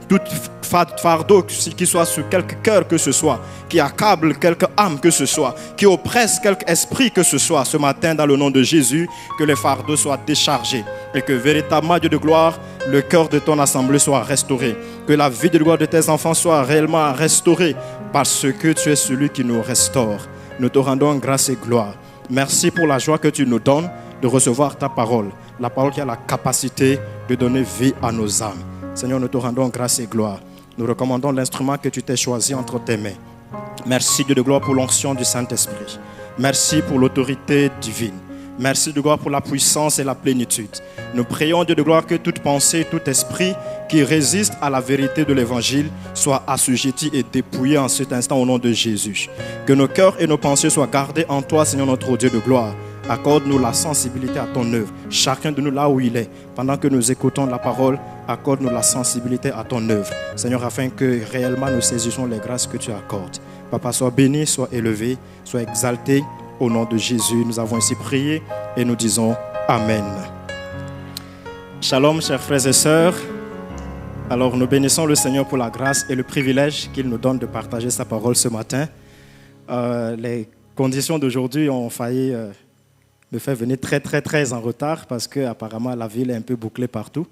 tout fardeau qui soit sur quelque cœur que ce soit, qui accable quelque âme que ce soit, qui oppresse quelque esprit que ce soit, ce matin, dans le nom de Jésus, que les fardeaux soient déchargés et que véritablement, Dieu de gloire, le cœur de ton assemblée soit restauré, que la vie de gloire de tes enfants soit réellement restaurée, parce que tu es celui qui nous restaure. Nous te rendons grâce et gloire. Merci pour la joie que tu nous donnes de recevoir ta parole, la parole qui a la capacité de donner vie à nos âmes. Seigneur, nous te rendons grâce et gloire. Nous recommandons l'instrument que tu t'es choisi entre tes mains. Merci Dieu de gloire pour l'onction du Saint-Esprit. Merci pour l'autorité divine. Merci de gloire pour la puissance et la plénitude. Nous prions Dieu de gloire que toute pensée, tout esprit qui résiste à la vérité de l'Évangile soit assujetti et dépouillé en cet instant au nom de Jésus. Que nos cœurs et nos pensées soient gardés en toi, Seigneur notre Dieu de gloire. Accorde-nous la sensibilité à ton œuvre, chacun de nous là où il est. Pendant que nous écoutons la parole, accorde-nous la sensibilité à ton œuvre. Seigneur, afin que réellement nous saisissions les grâces que tu accordes. Papa, sois béni, sois élevé, sois exalté. Au nom de Jésus, nous avons ici prié et nous disons Amen. Shalom, chers frères et sœurs. Alors, nous bénissons le Seigneur pour la grâce et le privilège qu'il nous donne de partager sa parole ce matin. Les conditions d'aujourd'hui ont failli me faire venir très en retard parce qu'apparemment la ville est un peu bouclée partout.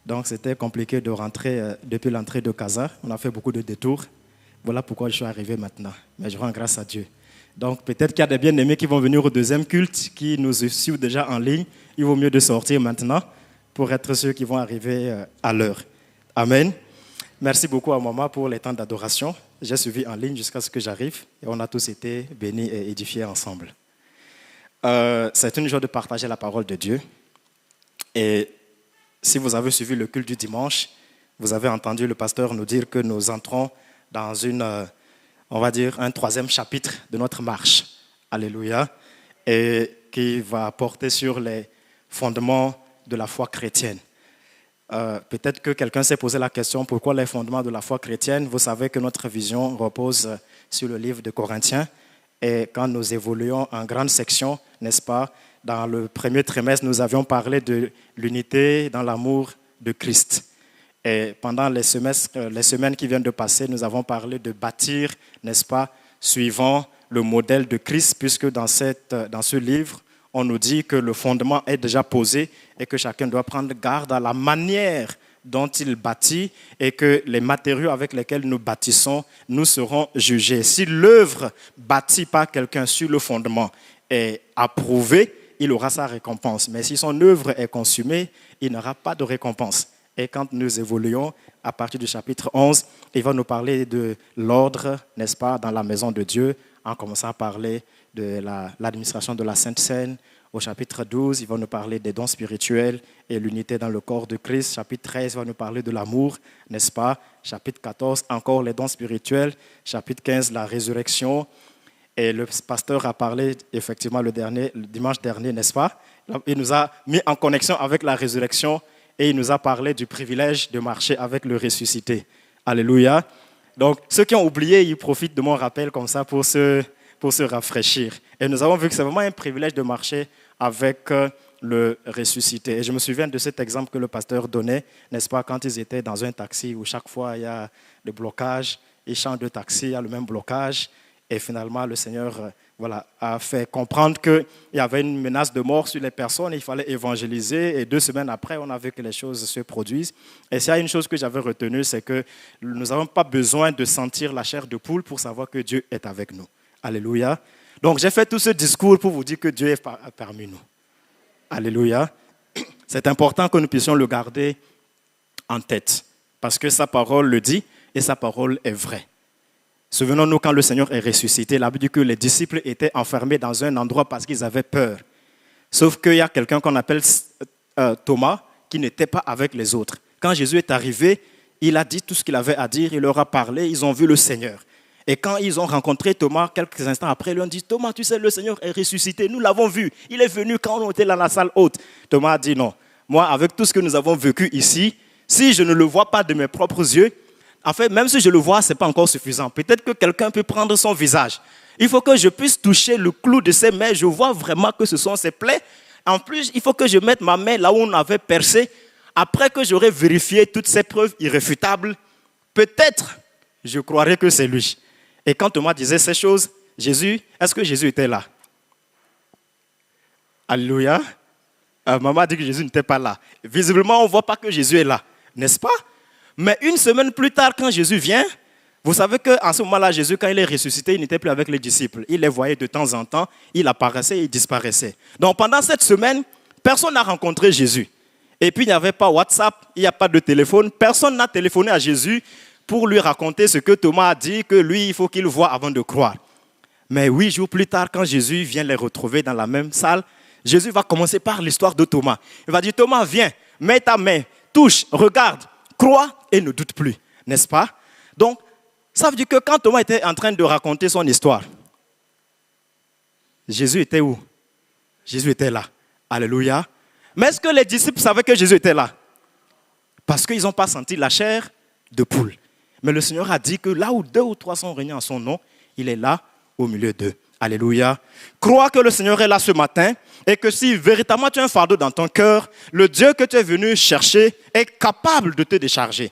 Donc c'était compliqué de rentrer depuis l'entrée de Casa. On a fait beaucoup de détours. Voilà pourquoi je suis arrivé maintenant. Mais je rends grâce à Dieu. Donc peut-être qu'il y a des bien-aimés qui vont venir au deuxième culte, qui nous suivent déjà en ligne. Il vaut mieux de sortir maintenant pour être ceux qui vont arriver à l'heure. Amen. Merci beaucoup à maman pour les temps d'adoration. J'ai suivi en ligne jusqu'à ce que j'arrive et on a tous été bénis et édifiés ensemble. C'est une joie de partager la parole de Dieu. Et si vous avez suivi le culte du dimanche, vous avez entendu le pasteur nous dire que nous entrons dans on va dire, un troisième chapitre de notre marche. Alléluia. Et qui va porter sur les fondements de la foi chrétienne. Peut-être que quelqu'un s'est posé la question, pourquoi les fondements de la foi chrétienne? Vous savez que notre vision repose sur le livre de Corinthiens. Et quand nous évoluons en grande section, n'est-ce pas, dans le premier trimestre, nous avions parlé de l'unité dans l'amour de Christ. Et pendant les semaines qui viennent de passer, nous avons parlé de bâtir, n'est-ce pas, suivant le modèle de Christ, puisque dans ce livre, on nous dit que le fondement est déjà posé et que chacun doit prendre garde à la manière dont il bâtit et que les matériaux avec lesquels nous bâtissons, nous serons jugés. Si l'œuvre bâtie par quelqu'un sur le fondement est approuvée, il aura sa récompense. Mais si son œuvre est consumée, il n'aura pas de récompense. Et quand nous évoluons, à partir du chapitre 11, il va nous parler de l'ordre, n'est-ce pas, dans la maison de Dieu, en commençant à parler de l'administration de la Sainte Seine. Au chapitre 12, il va nous parler des dons spirituels et l'unité dans le corps de Christ. Chapitre 13 va nous parler de l'amour, n'est-ce pas? Chapitre 14, encore les dons spirituels. Chapitre 15, la résurrection. Et le pasteur a parlé, effectivement, le dimanche dernier, n'est-ce pas? Il nous a mis en connexion avec la résurrection et il nous a parlé du privilège de marcher avec le ressuscité. Alléluia. Donc, ceux qui ont oublié, ils profitent de mon rappel comme ça pour se rafraîchir. Et nous avons vu que c'est vraiment un privilège de marcher avec le ressuscité. Et je me souviens de cet exemple que le pasteur donnait, n'est-ce pas, quand ils étaient dans un taxi où chaque fois il y a le blocage, ils changent de taxi, il y a le même blocage. Et finalement, le Seigneur a fait comprendre qu'il y avait une menace de mort sur les personnes, il fallait évangéliser. Et 2 semaines après, on a vu que les choses se produisent. Et s'il y a une chose que j'avais retenue, c'est que nous n'avons pas besoin de sentir la chair de poule pour savoir que Dieu est avec nous. Alléluia. Donc, j'ai fait tout ce discours pour vous dire que Dieu est parmi nous. Alléluia. C'est important que nous puissions le garder en tête parce que sa parole le dit et sa parole est vraie. Souvenons-nous quand le Seigneur est ressuscité, la Bible dit que les disciples étaient enfermés dans un endroit parce qu'ils avaient peur. Sauf qu'il y a quelqu'un qu'on appelle Thomas qui n'était pas avec les autres. Quand Jésus est arrivé, il a dit tout ce qu'il avait à dire, il leur a parlé, ils ont vu le Seigneur. Et quand ils ont rencontré Thomas, quelques instants après, ils lui ont dit « Thomas, tu sais, le Seigneur est ressuscité, nous l'avons vu. Il est venu quand on était dans la salle haute. » Thomas a dit « Non, moi, avec tout ce que nous avons vécu ici, si je ne le vois pas de mes propres yeux, en fait, même si je le vois, ce n'est pas encore suffisant. Peut-être que quelqu'un peut prendre son visage. Il faut que je puisse toucher le clou de ses mains. Je vois vraiment que ce sont ses plaies. En plus, il faut que je mette ma main là où on avait percé. après que j'aurai vérifié toutes ces preuves irréfutables, peut-être je croirai que c'est lui. Et quand Thomas disait ces choses, est-ce que Jésus était là? Alléluia. Maman a dit que Jésus n'était pas là. Visiblement, on ne voit pas que Jésus est là, n'est-ce pas? Mais une semaine plus tard, quand Jésus vient, vous savez qu'en ce moment-là, Jésus, quand il est ressuscité, il n'était plus avec les disciples. Il les voyait de temps en temps, il apparaissait et il disparaissait. Donc pendant cette semaine, personne n'a rencontré Jésus. Et puis il n'y avait pas WhatsApp, il n'y a pas de téléphone. Personne n'a téléphoné à Jésus pour lui raconter ce que Thomas a dit, que lui, il faut qu'il voie avant de croire. Mais 8 jours plus tard, quand Jésus vient les retrouver dans la même salle, Jésus va commencer par l'histoire de Thomas. Il va dire, Thomas, viens, mets ta main, touche, regarde, crois et ne doute plus. N'est-ce pas? Donc, ça veut dire que quand Thomas était en train de raconter son histoire, Jésus était où? Jésus était là. Alléluia. Mais est-ce que les disciples savaient que Jésus était là? Parce qu'ils n'ont pas senti la chair de poule. Mais le Seigneur a dit que là où 2 ou 3 sont réunis en son nom, il est là au milieu d'eux. Alléluia. Crois que le Seigneur est là ce matin et que si véritablement tu as un fardeau dans ton cœur, le Dieu que tu es venu chercher est capable de te décharger.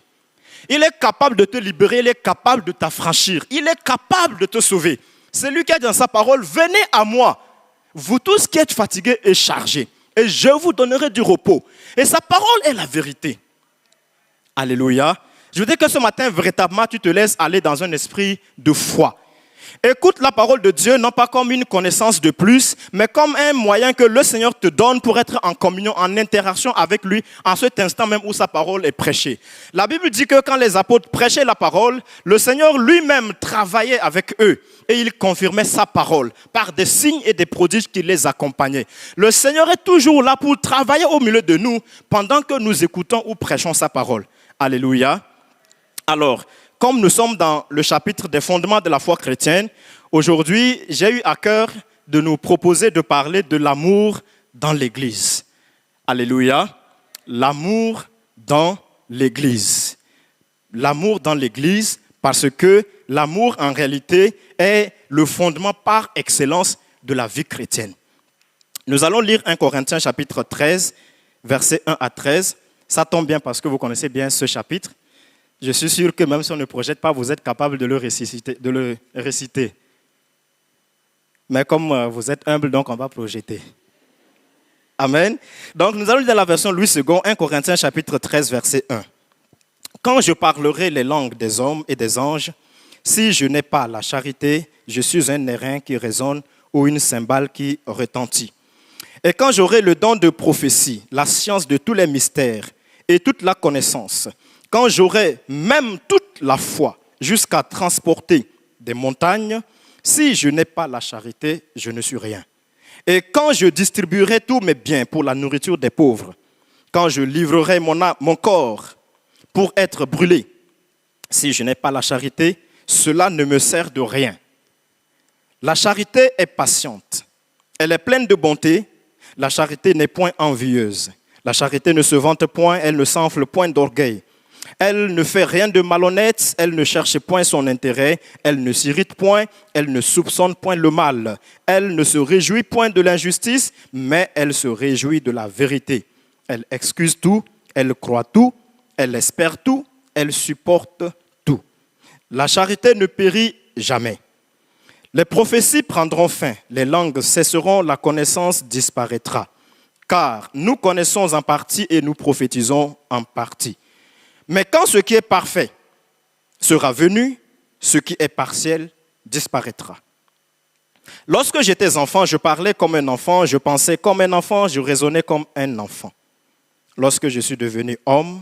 Il est capable de te libérer, il est capable de t'affranchir, il est capable de te sauver. C'est lui qui a dit dans sa parole, venez à moi, vous tous qui êtes fatigués et chargés, et je vous donnerai du repos. Et sa parole est la vérité. Alléluia. Je veux dire que ce matin, véritablement, tu te laisses aller dans un esprit de foi. Écoute la parole de Dieu, non pas comme une connaissance de plus, mais comme un moyen que le Seigneur te donne pour être en communion, en interaction avec lui, en cet instant même où sa parole est prêchée. La Bible dit que quand les apôtres prêchaient la parole, le Seigneur lui-même travaillait avec eux et il confirmait sa parole par des signes et des prodiges qui les accompagnaient. Le Seigneur est toujours là pour travailler au milieu de nous pendant que nous écoutons ou prêchons sa parole. Alléluia. Alors, comme nous sommes dans le chapitre des fondements de la foi chrétienne, aujourd'hui, j'ai eu à cœur de nous proposer de parler de l'amour dans l'Église. Alléluia. L'amour dans l'Église. L'amour dans l'Église, parce que l'amour, en réalité, est le fondement par excellence de la vie chrétienne. Nous allons lire 1 Corinthiens chapitre 13, versets 1 à 13. Ça tombe bien parce que vous connaissez bien ce chapitre. Je suis sûr que même si on ne projette pas, vous êtes capable de le réciter. Mais comme vous êtes humble, donc on va projeter. Amen. Donc nous allons lire la version Louis II, 1 Corinthiens chapitre 13, verset 1. Quand je parlerai les langues des hommes et des anges, si je n'ai pas la charité, je suis un airain qui résonne ou une cymbale qui retentit. Et quand j'aurai le don de prophétie, la science de tous les mystères et toute la connaissance, quand j'aurai même toute la foi jusqu'à transporter des montagnes, si je n'ai pas la charité, je ne suis rien. Et quand je distribuerai tous mes biens pour la nourriture des pauvres, quand je livrerai mon corps pour être brûlé, si je n'ai pas la charité, cela ne me sert de rien. La charité est patiente, elle est pleine de bonté, la charité n'est point envieuse, la charité ne se vante point, elle ne s'enfle point d'orgueil. Elle ne fait rien de malhonnête, elle ne cherche point son intérêt, elle ne s'irrite point, elle ne soupçonne point le mal. Elle ne se réjouit point de l'injustice, mais elle se réjouit de la vérité. Elle excuse tout, elle croit tout, elle espère tout, elle supporte tout. La charité ne périt jamais. Les prophéties prendront fin, les langues cesseront, la connaissance disparaîtra. Car nous connaissons en partie et nous prophétisons en partie. Mais quand ce qui est parfait sera venu, ce qui est partiel disparaîtra. Lorsque j'étais enfant, je parlais comme un enfant, je pensais comme un enfant, je raisonnais comme un enfant. Lorsque je suis devenu homme,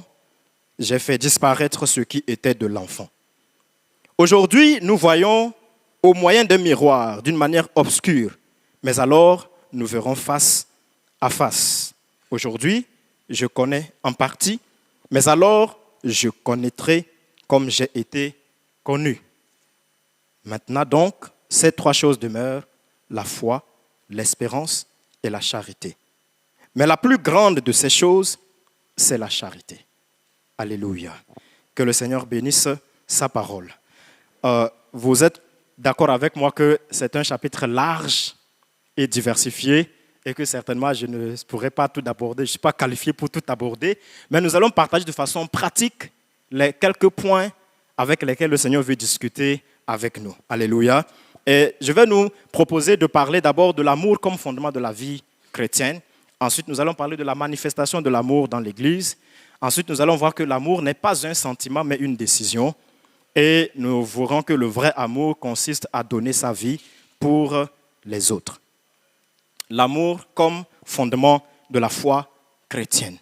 j'ai fait disparaître ce qui était de l'enfant. Aujourd'hui, nous voyons au moyen d'un miroir, d'une manière obscure, mais alors nous verrons face à face. Aujourd'hui, je connais en partie, mais alors je connaîtrai comme j'ai été connu. Maintenant donc, ces 3 choses demeurent, la foi, l'espérance et la charité. Mais la plus grande de ces choses, c'est la charité. Alléluia. Que le Seigneur bénisse sa parole. Vous êtes d'accord avec moi que c'est un chapitre large et diversifié et que certainement je ne pourrai pas tout aborder, je ne suis pas qualifié pour tout aborder, mais nous allons partager de façon pratique les quelques points avec lesquels le Seigneur veut discuter avec nous. Alléluia. Et je vais nous proposer de parler d'abord de l'amour comme fondement de la vie chrétienne. Ensuite, nous allons parler de la manifestation de l'amour dans l'Église. Ensuite, nous allons voir que l'amour n'est pas un sentiment, mais une décision. Et nous verrons que le vrai amour consiste à donner sa vie pour les autres. L'amour comme fondement de la foi chrétienne.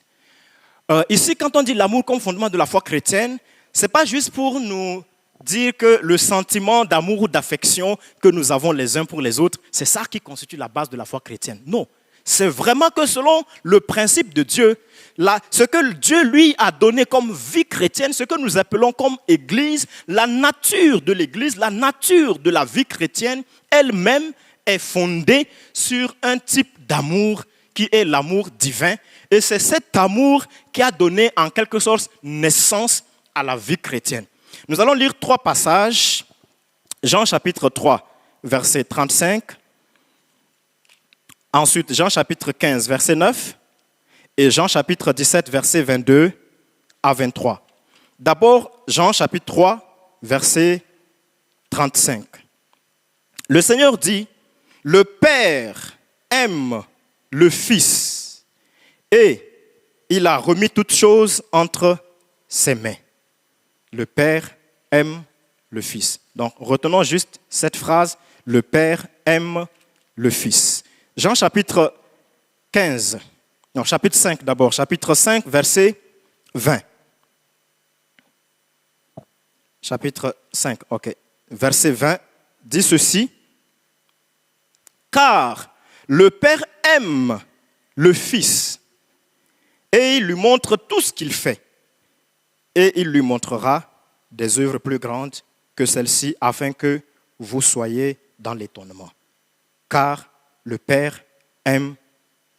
Ici, quand on dit l'amour comme fondement de la foi chrétienne, ce n'est pas juste pour nous dire que le sentiment d'amour ou d'affection que nous avons les uns pour les autres, c'est ça qui constitue la base de la foi chrétienne. Non, c'est vraiment que selon le principe de Dieu, ce que Dieu lui a donné comme vie chrétienne, ce que nous appelons comme Église, la nature de l'Église, la nature de la vie chrétienne, elle-même est fondée sur un type d'amour qui est l'amour divin. Et c'est cet amour qui a donné en quelque sorte naissance à la vie chrétienne. Nous allons lire 3 passages. Jean chapitre 3, verset 35. Ensuite, Jean chapitre 15, verset 9. Et Jean chapitre 17, verset 22 à 23. D'abord, Jean chapitre 3, verset 35. Le Seigneur dit, « Le Père aime le Fils et il a remis toutes choses entre ses mains. » Le Père aime le Fils. Donc, retenons juste cette phrase, « Le Père aime le Fils ». Jean chapitre 15, non, chapitre 5 d'abord, chapitre 5, verset 20. Chapitre 5, ok. Verset 20 dit ceci, « Car le Père aime le Fils et il lui montre tout ce qu'il fait. Et il lui montrera des œuvres plus grandes que celles-ci, afin que vous soyez dans l'étonnement. Car le Père aime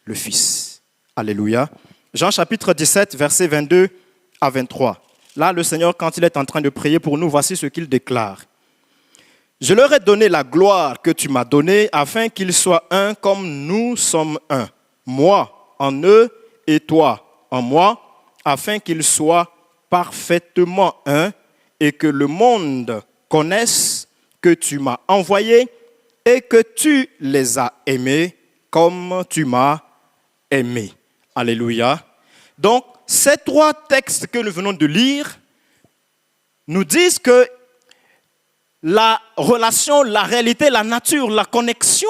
le Fils. » Alléluia. Jean chapitre 17, versets 22 à 23. Là, le Seigneur, quand il est en train de prier pour nous, voici ce qu'il déclare. « Je leur ai donné la gloire que tu m'as donnée, afin qu'ils soient un comme nous sommes un. Moi en eux et toi en moi, afin qu'ils soient parfaitement un et que le monde connaisse que tu m'as envoyé et que tu les as aimés comme tu m'as aimé. » Alléluia. Donc, ces 3 textes que nous venons de lire nous disent que la relation, la réalité, la nature, la connexion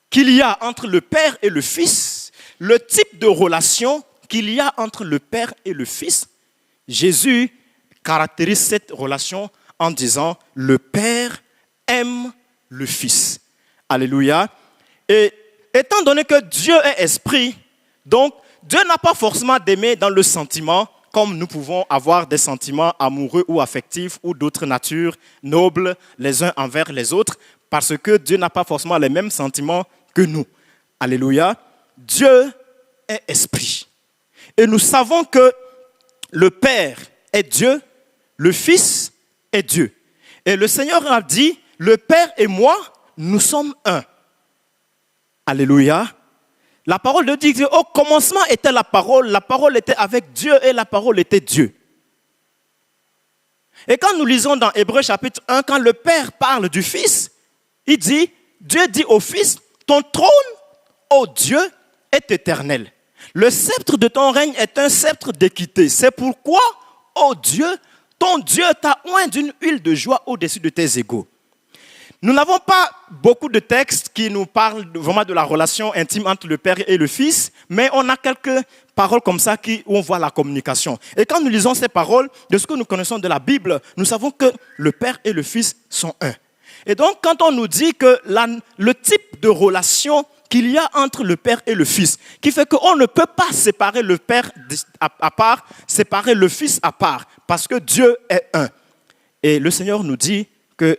qu'il y a entre le Père et le Fils, le type de relation qu'il y a entre le Père et le Fils, Jésus caractérise cette relation en disant « Le Père aime le Fils ». Alléluia. Et étant donné que Dieu est esprit, donc Dieu n'a pas forcément d'aimer dans le sentiment, comme nous pouvons avoir des sentiments amoureux ou affectifs ou d'autres natures nobles les uns envers les autres, parce que Dieu n'a pas forcément les mêmes sentiments que nous. Alléluia. Dieu est esprit. Et nous savons que le Père est Dieu, le Fils est Dieu. Et le Seigneur a dit, le Père et moi, nous sommes un. Alléluia. La parole de Dieu dit, au commencement était la parole était avec Dieu et la parole était Dieu. Et quand nous lisons dans Hébreux chapitre 1, quand le Père parle du Fils, il dit, Dieu dit au Fils, ton trône, ô Dieu, est éternel. Le sceptre de ton règne est un sceptre d'équité. C'est pourquoi, ô Dieu, ton Dieu t'a oint d'une huile de joie au-dessus de tes égaux. Nous n'avons pas beaucoup de textes qui nous parlent vraiment de la relation intime entre le Père et le Fils, mais on a quelques paroles comme ça où on voit la communication. Et quand nous lisons ces paroles, de ce que nous connaissons de la Bible, nous savons que le Père et le Fils sont un. Et donc, quand on nous dit que le type de relation qu'il y a entre le Père et le Fils, qui fait qu'on ne peut pas séparer le Père à part, séparer le Fils à part, parce que Dieu est un. Et le Seigneur nous dit que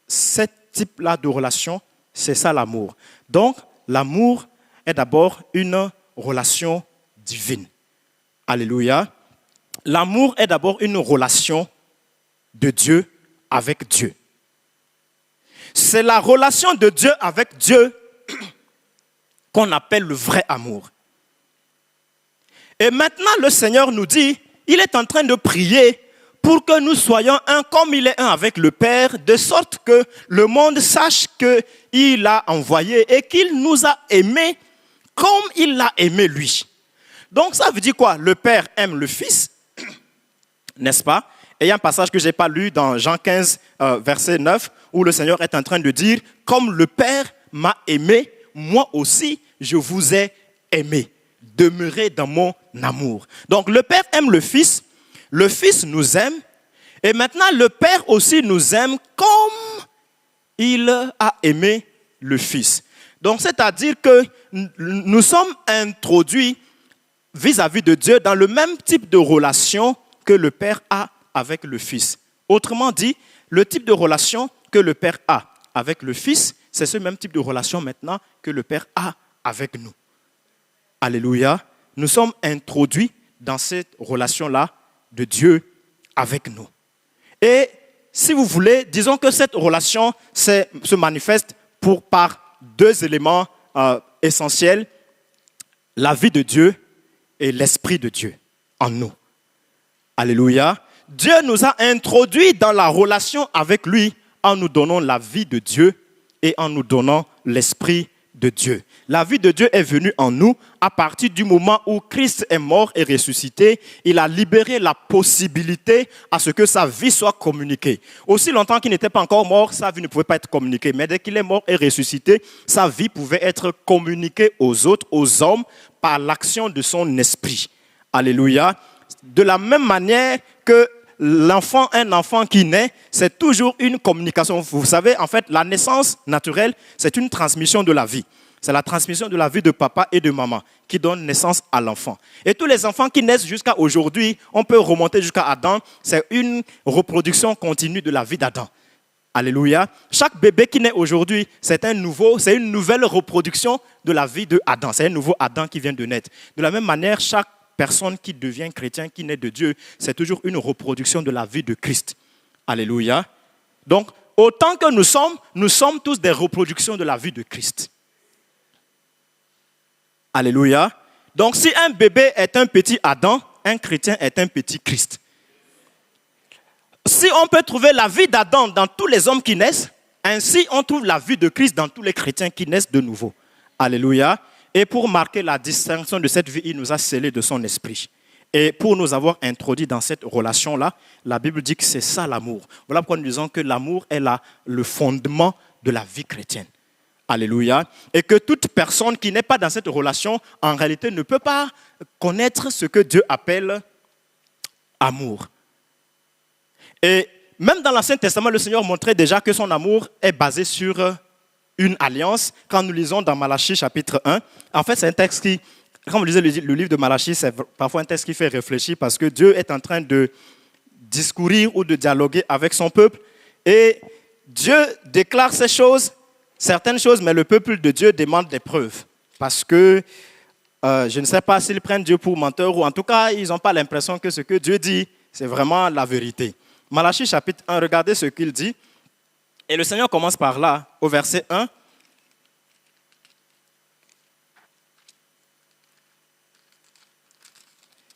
ce type-là de relation, c'est ça l'amour. Donc, l'amour est d'abord une relation divine. Alléluia. L'amour est d'abord une relation de Dieu avec Dieu. C'est la relation de Dieu avec Dieu qu'on appelle le vrai amour. Et maintenant, le Seigneur nous dit, il est en train de prier pour que nous soyons un comme il est un avec le Père, de sorte que le monde sache qu'il l'a envoyé et qu'il nous a aimés comme il l'a aimé lui. Donc ça veut dire quoi? Le Père aime le Fils, n'est-ce pas? Et il y a un passage que je n'ai pas lu dans Jean 15, verset 9, où le Seigneur est en train de dire, comme le Père m'a aimé, moi aussi je vous ai aimé. Demeurez dans mon amour. Donc le Père aime le Fils nous aime, et maintenant le Père aussi nous aime comme il a aimé le Fils. Donc c'est-à-dire que nous sommes introduits vis-à-vis de Dieu dans le même type de relation que le Père a avec le Fils. Autrement dit, le type de relation que le Père a avec le Fils, c'est ce même type de relation maintenant que le Père a avec nous. Alléluia. Nous sommes introduits dans cette relation-là de Dieu avec nous. Et si vous voulez, disons que cette relation se manifeste par deux éléments essentiels, la vie de Dieu et l'Esprit de Dieu en nous. Alléluia. Dieu nous a introduits dans la relation avec lui en nous donnant la vie de Dieu et en nous donnant l'Esprit de Dieu. La vie de Dieu est venue en nous à partir du moment où Christ est mort et ressuscité. Il a libéré la possibilité à ce que sa vie soit communiquée. Aussi longtemps qu'il n'était pas encore mort, sa vie ne pouvait pas être communiquée. Mais dès qu'il est mort et ressuscité, sa vie pouvait être communiquée aux autres, aux hommes, par l'action de son esprit. Alléluia. De la même manière que un enfant qui naît, c'est toujours une communication. Vous savez, en fait, la naissance naturelle, c'est une transmission de la vie. C'est la transmission de la vie de papa et de maman qui donne naissance à l'enfant. Et tous les enfants qui naissent jusqu'à aujourd'hui, on peut remonter jusqu'à Adam, c'est une reproduction continue de la vie d'Adam. Alléluia. Chaque bébé qui naît aujourd'hui, c'est une nouvelle reproduction de la vie de Adam. C'est un nouveau Adam qui vient de naître. De la même manière, chaque personne qui devient chrétien, qui naît de Dieu, c'est toujours une reproduction de la vie de Christ. Alléluia. Donc, autant que nous sommes tous des reproductions de la vie de Christ. Alléluia. Donc, si un bébé est un petit Adam, un chrétien est un petit Christ. Si on peut trouver la vie d'Adam dans tous les hommes qui naissent, ainsi on trouve la vie de Christ dans tous les chrétiens qui naissent de nouveau. Alléluia. Et pour marquer la distinction de cette vie, il nous a scellés de son esprit. Et pour nous avoir introduits dans cette relation-là, la Bible dit que c'est ça l'amour. Voilà pourquoi nous disons que l'amour est le fondement de la vie chrétienne. Alléluia. Et que toute personne qui n'est pas dans cette relation, en réalité, ne peut pas connaître ce que Dieu appelle amour. Et même dans l'Ancien Testament, le Seigneur montrait déjà que son amour est basé sur une alliance. Quand nous lisons dans Malachie chapitre 1, en fait c'est un texte qui, quand vous lisez le livre de Malachie, c'est parfois un texte qui fait réfléchir parce que Dieu est en train de discourir ou de dialoguer avec son peuple. Et Dieu déclare ces choses, certaines choses, mais le peuple de Dieu demande des preuves. Parce que je ne sais pas s'ils prennent Dieu pour menteur ou en tout cas, ils n'ont pas l'impression que ce que Dieu dit, c'est vraiment la vérité. Malachie chapitre 1, regardez ce qu'il dit. Et le Seigneur commence par là, au verset 1.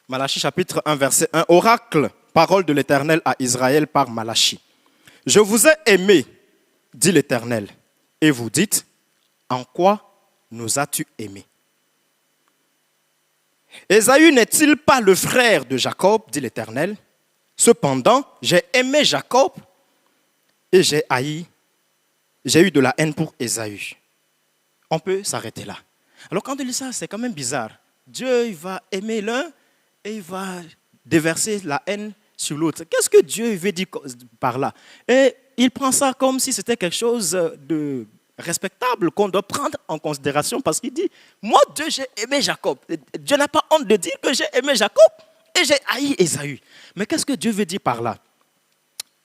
Malachie chapitre 1, verset 1. Oracle, parole de l'Éternel à Israël par Malachie. Je vous ai aimé, dit l'Éternel. Et vous dites, en quoi nous as-tu aimés? Ésaü n'est-il pas le frère de Jacob, dit l'Éternel? Cependant, j'ai aimé Jacob et j'ai eu de la haine pour Ésaü. On peut s'arrêter là. Alors quand on lit ça, c'est quand même bizarre. Dieu il va aimer l'un et il va déverser la haine sur l'autre. Qu'est-ce que Dieu veut dire par là? Et il prend ça comme si c'était quelque chose de respectable qu'on doit prendre en considération parce qu'il dit, moi Dieu j'ai aimé Jacob. Dieu n'a pas honte de dire que j'ai aimé Jacob et j'ai haï Ésaü. Mais qu'est-ce que Dieu veut dire par là?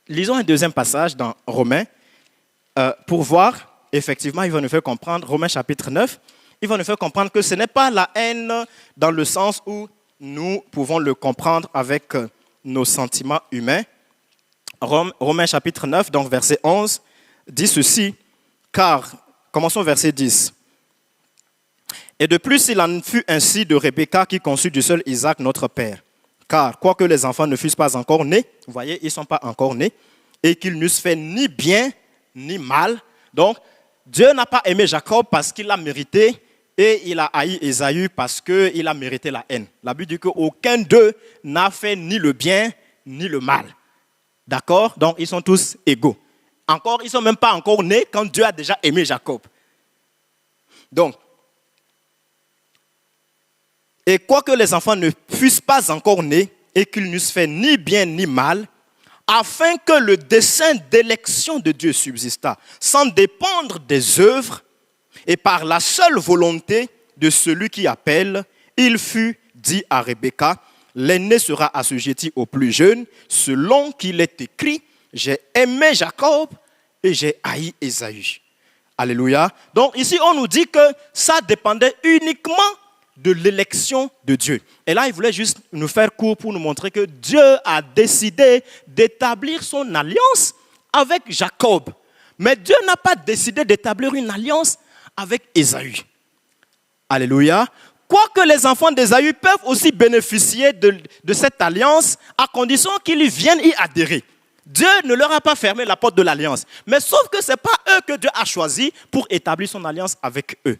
Lisons un deuxième passage dans Romains pour voir, effectivement, il va nous faire comprendre, Romains chapitre 9, il va nous faire comprendre que ce n'est pas la haine dans le sens où nous pouvons le comprendre avec nos sentiments humains. Romains chapitre 9, donc verset 11, dit ceci, car, commençons verset 10. Et de plus, il en fut ainsi de Rebecca qui conçut du seul Isaac, notre père. Car, quoique les enfants ne fussent pas encore nés, vous voyez, ils ne sont pas encore nés, et qu'ils n'eussent fait ni bien ni mal. Donc, Dieu n'a pas aimé Jacob parce qu'il l'a mérité, et il a haï Ésaü parce qu'il a mérité la haine. La Bible dit qu'aucun d'eux n'a fait ni le bien ni le mal. D'accord? Donc, ils sont tous égaux. Encore, ils ne sont même pas encore nés quand Dieu a déjà aimé Jacob. Donc, et quoique les enfants ne fussent pas encore nés et qu'ils n'eussent fait ni bien ni mal, afin que le dessein d'élection de Dieu subsistât, sans dépendre des œuvres, et par la seule volonté de celui qui appelle, il fut dit à Rebecca, l'aîné sera assujetti au plus jeune, selon qu'il est écrit, j'ai aimé Jacob et j'ai haï Ésaü. Alléluia. Donc ici, on nous dit que ça dépendait uniquement de l'élection de Dieu. Et là, il voulait juste nous faire court pour nous montrer que Dieu a décidé d'établir son alliance avec Jacob. Mais Dieu n'a pas décidé d'établir une alliance avec Ésaü. Alléluia. Quoique les enfants d'Ésaü peuvent aussi bénéficier de cette alliance à condition qu'ils viennent y adhérer. Dieu ne leur a pas fermé la porte de l'alliance. Mais sauf que ce n'est pas eux que Dieu a choisi pour établir son alliance avec eux.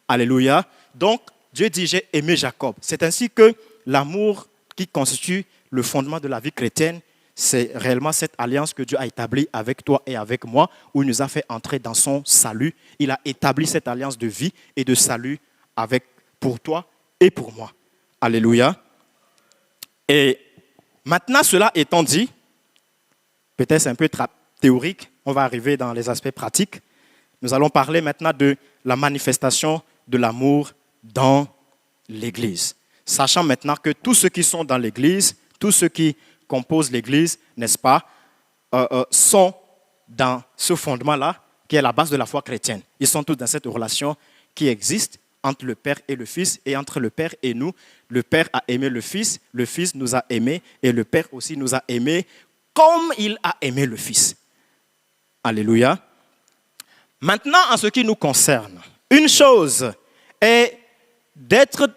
Alléluia. Donc, Dieu dit, j'ai aimé Jacob. C'est ainsi que l'amour qui constitue le fondement de la vie chrétienne, c'est réellement cette alliance que Dieu a établie avec toi et avec moi, où il nous a fait entrer dans son salut. Il a établi cette alliance de vie et de salut pour toi et pour moi. Alléluia. Et maintenant, cela étant dit, peut-être c'est un peu théorique, on va arriver dans les aspects pratiques. Nous allons parler maintenant de la manifestation de l'amour dans l'Église. Sachant maintenant que tous ceux qui sont dans l'Église, tous ceux qui composent l'Église, n'est-ce pas, sont dans ce fondement-là qui est la base de la foi chrétienne. Ils sont tous dans cette relation qui existe entre le Père et le Fils et entre le Père et nous. Le Père a aimé le Fils nous a aimés et le Père aussi nous a aimés comme il a aimé le Fils. Alléluia. Maintenant, en ce qui nous concerne, une chose est d'être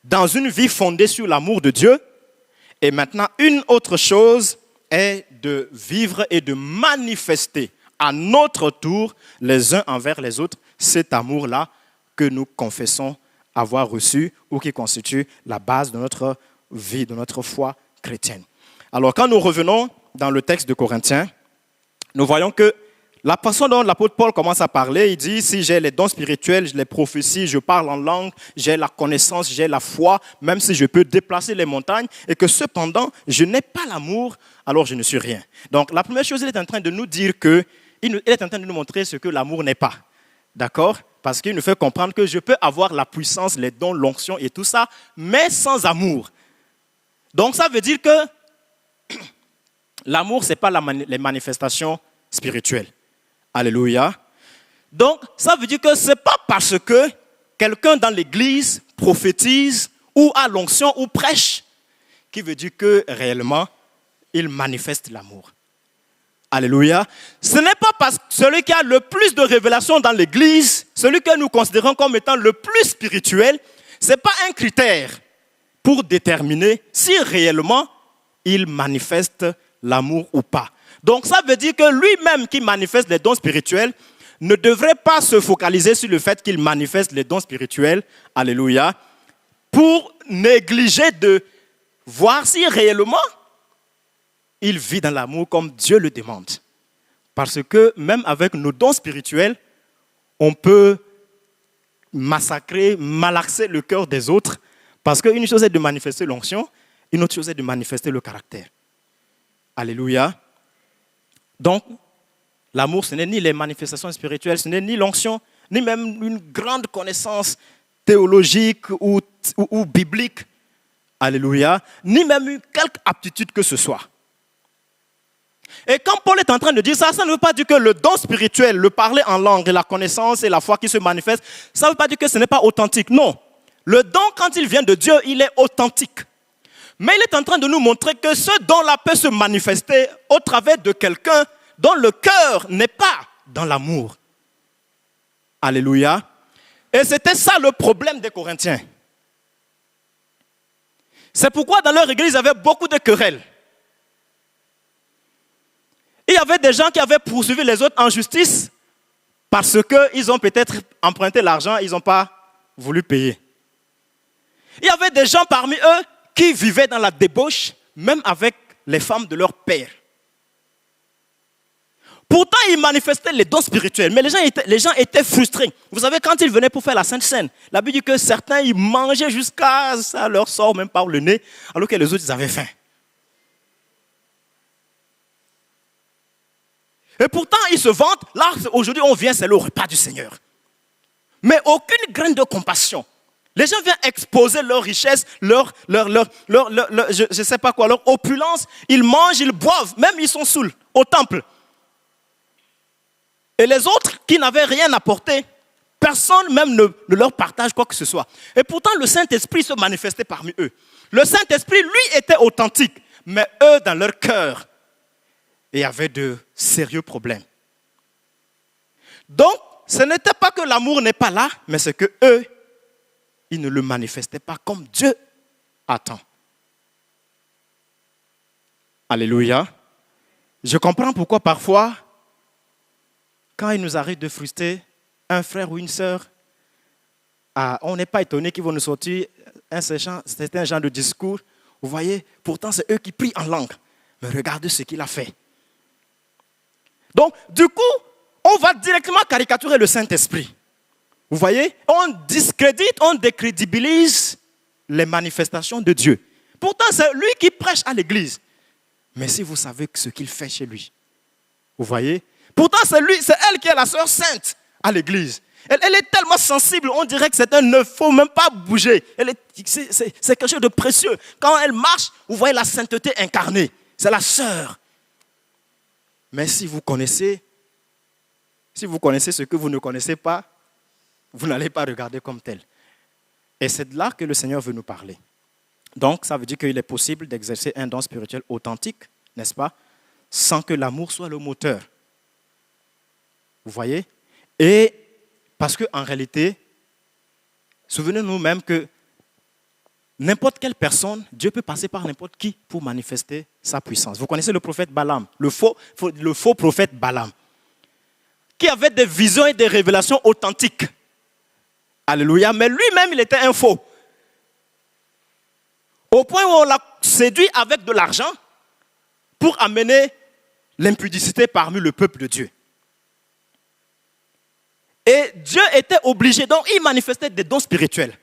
dans une vie fondée sur l'amour de Dieu. Et maintenant, une autre chose est de vivre et de manifester à notre tour, les uns envers les autres, cet amour-là que nous confessons avoir reçu ou qui constitue la base de notre vie, de notre foi chrétienne. Alors, quand nous revenons dans le texte de Corinthiens, nous voyons que la façon dont l'apôtre Paul commence à parler, il dit, si j'ai les dons spirituels, je les prophéties, je parle en langue, j'ai la connaissance, j'ai la foi, même si je peux déplacer les montagnes, et que cependant, je n'ai pas l'amour, alors je ne suis rien. Donc, la première chose, il est en train de nous dire il est en train de nous montrer ce que l'amour n'est pas. D'accord? Parce qu'il nous fait comprendre que je peux avoir la puissance, les dons, l'onction et tout ça, mais sans amour. Donc, ça veut dire que l'amour, ce n'est pas les manifestations spirituelles. Alléluia. Donc, ça veut dire que ce n'est pas parce que quelqu'un dans l'église prophétise ou a l'onction ou prêche qui veut dire que réellement, il manifeste l'amour. Alléluia. Ce n'est pas parce que celui qui a le plus de révélations dans l'église, celui que nous considérons comme étant le plus spirituel, ce n'est pas un critère pour déterminer si réellement il manifeste l'amour ou pas. Donc ça veut dire que lui-même qui manifeste les dons spirituels ne devrait pas se focaliser sur le fait qu'il manifeste les dons spirituels, alléluia, pour négliger de voir si réellement il vit dans l'amour comme Dieu le demande. Parce que même avec nos dons spirituels, on peut massacrer, malaxer le cœur des autres, parce qu'une chose est de manifester l'onction, une autre chose est de manifester le caractère. Alléluia. Donc, l'amour, ce n'est ni les manifestations spirituelles, ce n'est ni l'onction, ni même une grande connaissance théologique ou biblique. Alléluia. Ni même quelque aptitude que ce soit. Et quand Paul est en train de dire ça, ça ne veut pas dire que le don spirituel, le parler en langue et la connaissance et la foi qui se manifeste, ça ne veut pas dire que ce n'est pas authentique. Non. Le don, quand il vient de Dieu, il est authentique. Mais il est en train de nous montrer que ce don-là peut se manifester au travers de quelqu'un dont le cœur n'est pas dans l'amour. Alléluia. Et c'était ça le problème des Corinthiens. C'est pourquoi dans leur église, il y avait beaucoup de querelles. Il y avait des gens qui avaient poursuivi les autres en justice parce qu'ils ont peut-être emprunté l'argent, ils n'ont pas voulu payer. Il y avait des gens parmi eux qui vivaient dans la débauche, même avec les femmes de leur père. Pourtant, ils manifestaient les dons spirituels, mais les gens étaient frustrés. Vous savez, quand ils venaient pour faire la Sainte Seine, la Bible dit que certains, ils mangeaient jusqu'à ça leur sort même par le nez, alors que les autres, ils avaient faim. Et pourtant, ils se vantent. Là, aujourd'hui, on vient, c'est le repas du Seigneur. Mais aucune graine de compassion. Les gens viennent exposer leur richesse, leur je ne sais pas quoi, leur opulence. Ils mangent, ils boivent, même ils sont saouls au temple. Et les autres qui n'avaient rien apporté, personne même ne leur partage quoi que ce soit. Et pourtant, le Saint-Esprit se manifestait parmi eux. Le Saint-Esprit, lui, était authentique. Mais eux, dans leur cœur, il y avait de sérieux problèmes. Donc, ce n'était pas que l'amour n'est pas là, mais c'est que eux, ils ne le manifestaient pas comme Dieu attend. Alléluia. Je comprends pourquoi parfois, quand il nous arrive de frustrer un frère ou une sœur, on n'est pas étonné qu'ils vont nous sortir un certain genre de discours. Vous voyez, pourtant c'est eux qui prient en langue. Mais regardez ce qu'il a fait. Donc, du coup, on va directement caricaturer le Saint-Esprit. Vous voyez, on discrédite, on décrédibilise les manifestations de Dieu. Pourtant, c'est lui qui prêche à l'église. Mais si vous savez ce qu'il fait chez lui, vous voyez, pourtant c'est elle qui est la sœur sainte à l'église. Elle est tellement sensible, on dirait que c'est un œuf, il ne faut même pas bouger. C'est quelque chose de précieux. Quand elle marche, vous voyez la sainteté incarnée. C'est la sœur. Mais si vous connaissez ce que vous ne connaissez pas, vous n'allez pas regarder comme tel. Et c'est de là que le Seigneur veut nous parler. Donc, ça veut dire qu'il est possible d'exercer un don spirituel authentique, n'est-ce pas, sans que l'amour soit le moteur. Vous voyez? Et parce qu'en réalité, souvenez-nous même que n'importe quelle personne, Dieu peut passer par n'importe qui pour manifester sa puissance. Vous connaissez le prophète Balaam, le faux prophète Balaam, qui avait des visions et des révélations authentiques. Alléluia. Mais lui-même, il était un faux. Au point où on l'a séduit avec de l'argent pour amener l'impudicité parmi le peuple de Dieu. Et Dieu était obligé, donc il manifestait des dons spirituels.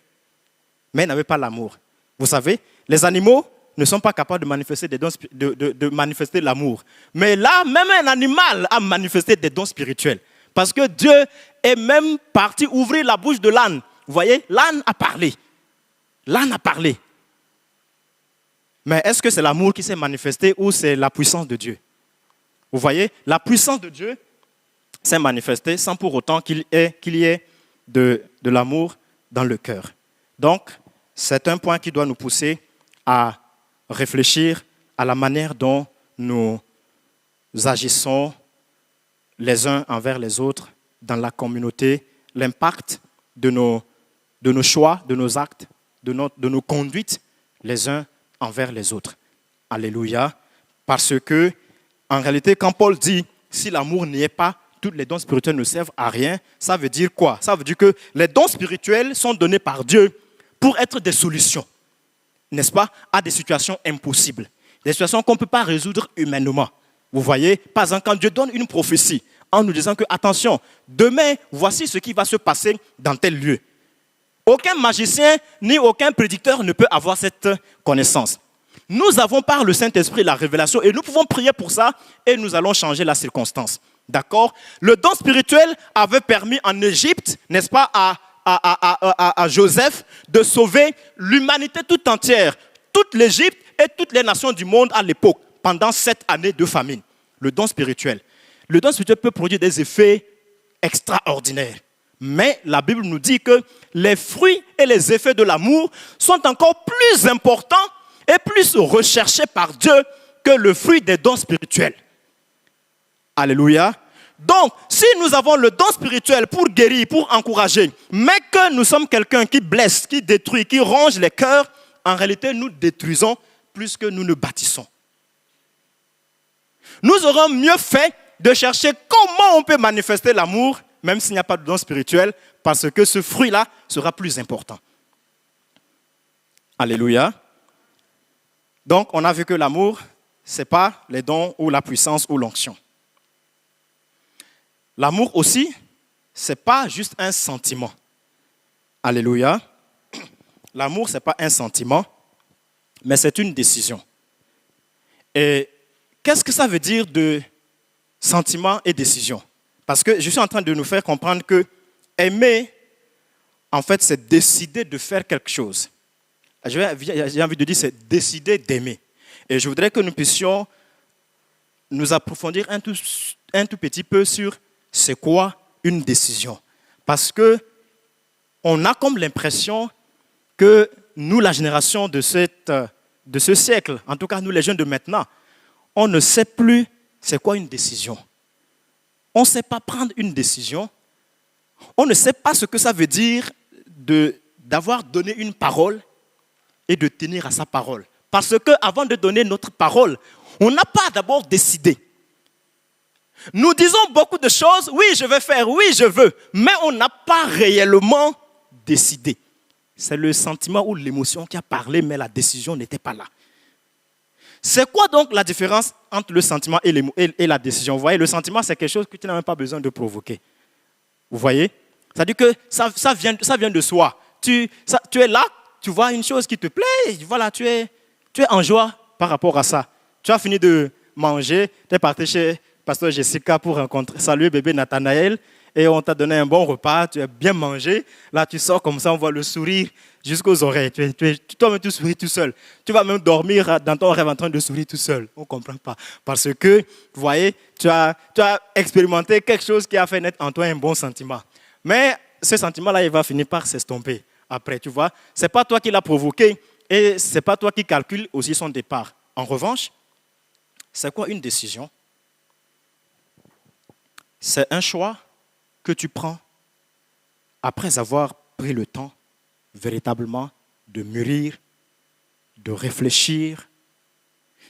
Mais il n'avait pas l'amour. Vous savez, les animaux ne sont pas capables de manifester des dons, de manifester l'amour. Mais là, même un animal a manifesté des dons spirituels. Parce que Dieu est même parti ouvrir la bouche de l'âne. Vous voyez, l'âne a parlé. L'âne a parlé. Mais est-ce que c'est l'amour qui s'est manifesté ou c'est la puissance de Dieu? Vous voyez, la puissance de Dieu s'est manifestée sans pour autant qu'il y ait de l'amour dans le cœur. Donc, c'est un point qui doit nous pousser à réfléchir à la manière dont nous agissons les uns envers les autres dans la communauté, l'impact de nos choix, de nos actes, de nos conduites les uns envers les autres. Alléluia. Parce que, en réalité, quand Paul dit « si l'amour n'y est pas, tous les dons spirituels ne servent à rien », ça veut dire quoi? Ça veut dire que les dons spirituels sont donnés par Dieu pour être des solutions, n'est-ce pas, à des situations impossibles, des situations qu'on ne peut pas résoudre humainement. Vous voyez, par exemple, quand Dieu donne une prophétie en nous disant que, attention, demain, voici ce qui va se passer dans tel lieu. Aucun magicien ni aucun prédicteur ne peut avoir cette connaissance. Nous avons par le Saint-Esprit la révélation et nous pouvons prier pour ça et nous allons changer la circonstance. D'accord? Le don spirituel avait permis en Égypte, n'est-ce pas, à Joseph de sauver l'humanité toute entière, toute l'Égypte et toutes les nations du monde à l'époque, pendant 7 années de famine. Le don spirituel. Le don spirituel peut produire des effets extraordinaires. Mais la Bible nous dit que les fruits et les effets de l'amour sont encore plus importants et plus recherchés par Dieu que le fruit des dons spirituels. Alléluia. Donc, si nous avons le don spirituel pour guérir, pour encourager, mais que nous sommes quelqu'un qui blesse, qui détruit, qui ronge les cœurs, en réalité, nous détruisons plus que nous ne bâtissons. Nous aurons mieux fait de chercher comment on peut manifester l'amour, même s'il n'y a pas de don spirituel, parce que ce fruit-là sera plus important. Alléluia. Donc, on a vu que l'amour, ce n'est pas les dons ou la puissance ou l'onction. L'amour aussi, ce n'est pas juste un sentiment. Alléluia. L'amour, ce n'est pas un sentiment, mais c'est une décision. Et qu'est-ce que ça veut dire de sentiment et décision? Parce que je suis en train de nous faire comprendre que aimer, en fait, c'est décider de faire quelque chose. J'ai envie de dire, c'est décider d'aimer. Et je voudrais que nous puissions nous approfondir un tout petit peu sur c'est quoi une décision. Parce qu'on a comme l'impression que nous, la génération de ce siècle, en tout cas nous les jeunes de maintenant, on ne sait plus c'est quoi une décision. On ne sait pas prendre une décision. On ne sait pas ce que ça veut dire d'avoir donné une parole et de tenir à sa parole. Parce qu'avant de donner notre parole, on n'a pas d'abord décidé. Nous disons beaucoup de choses, oui je vais faire, oui je veux, mais on n'a pas réellement décidé. C'est le sentiment ou l'émotion qui a parlé, mais la décision n'était pas là. C'est quoi donc la différence entre le sentiment et la décision? Vous voyez, le sentiment, c'est quelque chose que tu n'as même pas besoin de provoquer. Vous voyez? C'est-à-dire que ça vient de soi. Tu es là, tu vois une chose qui te plaît, voilà, tu es en joie par rapport à ça. Tu as fini de manger, tu es parti chez Pasteur Jessica pour saluer bébé Nathanaël, et on t'a donné un bon repas, tu as bien mangé. Là, tu sors comme ça, on voit le sourire jusqu'aux oreilles. Toi-même, tu souris tout seul. Tu vas même dormir dans ton rêve en train de sourire tout seul. On ne comprend pas. Parce que, vous voyez, tu as expérimenté quelque chose qui a fait naître en toi un bon sentiment. Mais ce sentiment-là, il va finir par s'estomper. Après, tu vois, ce n'est pas toi qui l'as provoqué et ce n'est pas toi qui calcule aussi son départ. En revanche, c'est quoi une décision? C'est un choix que tu prends après avoir pris le temps véritablement de mûrir, de réfléchir.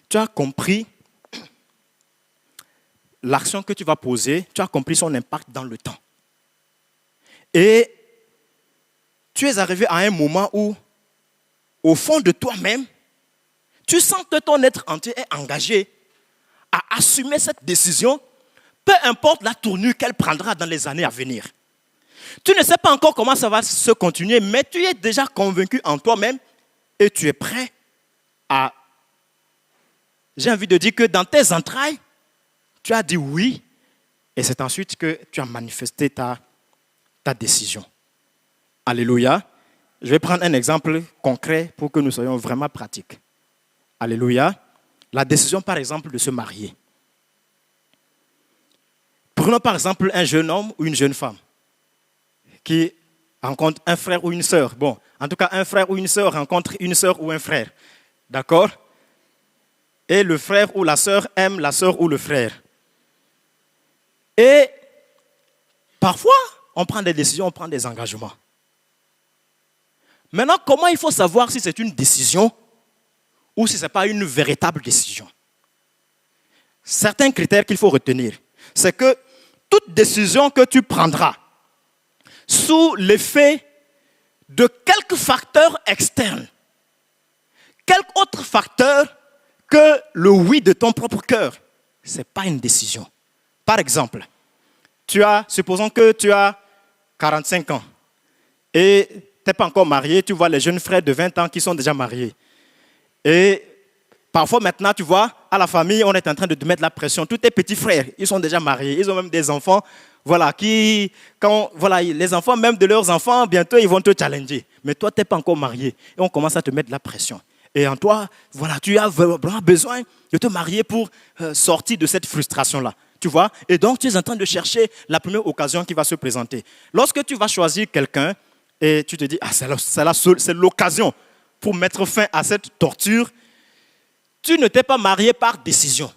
Tu as compris l'action que tu vas poser, tu as compris son impact dans le temps. Et tu es arrivé à un moment où, au fond de toi-même, tu sens que ton être entier est engagé à assumer cette décision, peu importe la tournure qu'elle prendra dans les années à venir. Tu ne sais pas encore comment ça va se continuer, mais tu es déjà convaincu en toi-même et tu es prêt à... J'ai envie de dire que dans tes entrailles, tu as dit oui et c'est ensuite que tu as manifesté ta décision. Alléluia. Je vais prendre un exemple concret pour que nous soyons vraiment pratiques. Alléluia. La décision, par exemple, de se marier. Prenons par exemple un jeune homme ou une jeune femme qui rencontre un frère ou une sœur. Bon, en tout cas, un frère ou une sœur rencontre une sœur ou un frère. D'accord? Et le frère ou la sœur aime la sœur ou le frère. Et parfois, on prend des décisions, on prend des engagements. Maintenant, comment il faut savoir si c'est une décision ou si ce n'est pas une véritable décision? Certains critères qu'il faut retenir, c'est que toute décision que tu prendras sous l'effet de quelques facteurs externes, quelque autre facteur que le oui de ton propre cœur, ce n'est pas une décision. Par exemple, supposons que tu as 45 ans et tu n'es pas encore marié, tu vois les jeunes frères de 20 ans qui sont déjà mariés. Et parfois maintenant, tu vois, à la famille, on est en train de te mettre la pression. Tous tes petits frères, ils sont déjà mariés, ils ont même des enfants. Voilà, les enfants, même de leurs enfants, bientôt, ils vont te challenger. Mais toi, tu n'es pas encore marié. Et on commence à te mettre la pression. Et en toi, voilà, tu as vraiment besoin de te marier pour sortir de cette frustration-là. Tu vois? Et donc, tu es en train de chercher la première occasion qui va se présenter. Lorsque tu vas choisir quelqu'un et tu te dis, c'est l'occasion pour mettre fin à cette torture, tu ne t'es pas marié par décision.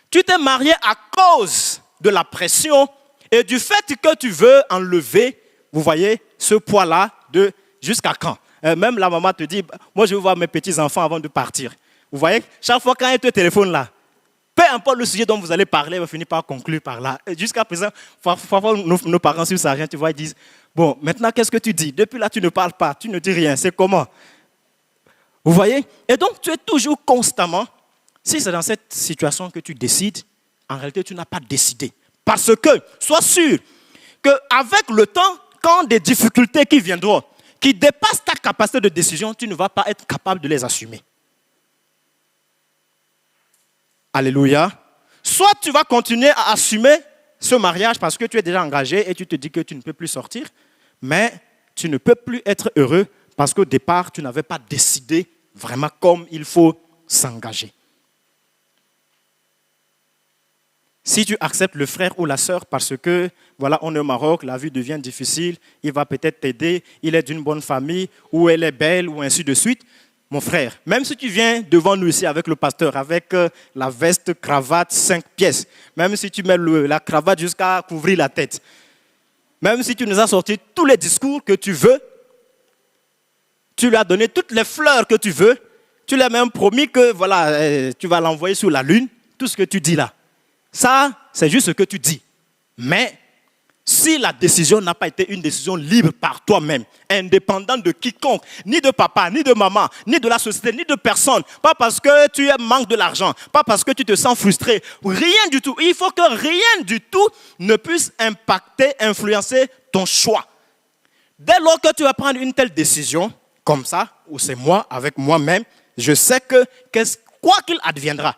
Tu t'es marié à cause de la pression et du fait que tu veux enlever, vous voyez, ce poids-là de jusqu'à quand? Même la maman te dit, moi je veux voir mes petits-enfants avant de partir. Vous voyez, chaque fois quand elle te téléphone là, peu importe le sujet dont vous allez parler, elle va finir par conclure par là. Et jusqu'à présent, parfois nos parents sur ça, tu vois, ils disent, bon, maintenant qu'est-ce que tu dis? Depuis là, tu ne parles pas, tu ne dis rien, c'est comment? Vous voyez? Et donc, tu es toujours constamment, si c'est dans cette situation que tu décides, en réalité, tu n'as pas décidé. Parce que, sois sûr qu'avec le temps, quand des difficultés qui viendront, qui dépassent ta capacité de décision, tu ne vas pas être capable de les assumer. Alléluia. Soit tu vas continuer à assumer ce mariage parce que tu es déjà engagé et tu te dis que tu ne peux plus sortir, mais tu ne peux plus être heureux parce qu'au départ, tu n'avais pas décidé vraiment comme il faut s'engager. Si tu acceptes le frère ou la sœur parce que, voilà, on est au Maroc, la vie devient difficile, il va peut-être t'aider, il est d'une bonne famille, ou elle est belle, ou ainsi de suite, mon frère, même si tu viens devant nous ici avec le pasteur, avec la veste, cravate, 5 pièces, même si tu mets la cravate jusqu'à couvrir la tête, même si tu nous as sorti tous les discours que tu veux, tu lui as donné toutes les fleurs que tu veux, tu lui as même promis que voilà, tu vas l'envoyer sur la lune, tout ce que tu dis là. Ça, c'est juste ce que tu dis. Mais si la décision n'a pas été une décision libre par toi-même, indépendante de quiconque, ni de papa, ni de maman, ni de la société, ni de personne, pas parce que tu manques de l'argent, pas parce que tu te sens frustré, rien du tout. Il faut que rien du tout ne puisse impacter, influencer ton choix. Dès lors que tu vas prendre une telle décision, comme ça, ou c'est moi, avec moi-même, je sais que quoi qu'il adviendra,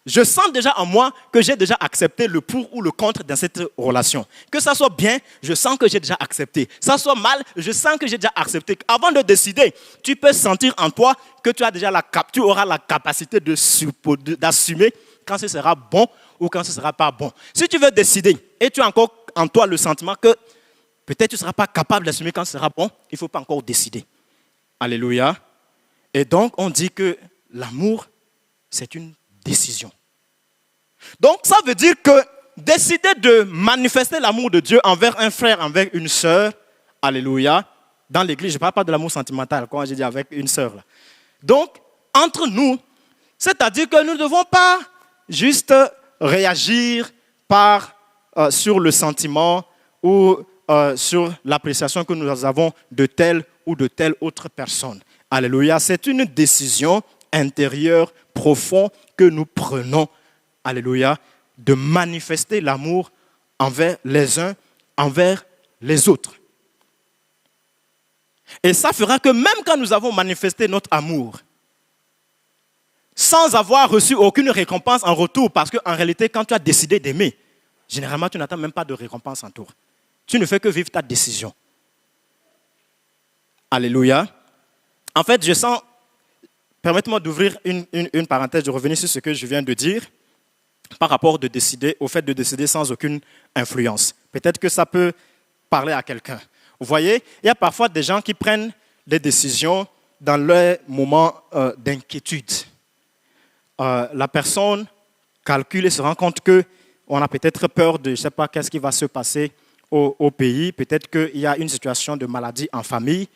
je sens déjà en moi que j'ai déjà accepté le pour ou le contre dans cette relation. Que ça soit bien, je sens que j'ai déjà accepté. Que ça soit mal, je sens que j'ai déjà accepté. Avant de décider, tu peux sentir en toi que tu auras la capacité d'assumer quand ce sera bon ou quand ce ne sera pas bon. Si tu veux décider et tu as encore en toi le sentiment que peut-être tu ne seras pas capable d'assumer quand ce sera bon, il ne faut pas encore décider. Alléluia. Et donc, on dit que l'amour, c'est une décision. Donc, ça veut dire que décider de manifester l'amour de Dieu envers un frère, envers une sœur, alléluia, dans l'église, je ne parle pas de l'amour sentimental, comme j'ai dit avec une sœur. Là. Donc, entre nous, c'est-à-dire que nous ne devons pas juste réagir sur le sentiment ou sur l'appréciation que nous avons de telle ou de telle autre personne. Alléluia, c'est une décision intérieure, profonde, que nous prenons, alléluia, de manifester l'amour envers les uns, envers les autres. Et ça fera que même quand nous avons manifesté notre amour, sans avoir reçu aucune récompense en retour, parce qu'en réalité, quand tu as décidé d'aimer, généralement, tu n'attends même pas de récompense en retour. Tu ne fais que vivre ta décision. Alléluia. En fait, je sens... Permettez-moi d'ouvrir une parenthèse, de revenir sur ce que je viens de dire par rapport au fait de décider sans aucune influence. Peut-être que ça peut parler à quelqu'un. Vous voyez, il y a parfois des gens qui prennent des décisions dans leur moment d'inquiétude. La personne calcule et se rend compte qu'on a peut-être peur de, je ne sais pas, qu'est-ce qui va se passer au pays. Peut-être qu'il y a une situation de maladie en famille.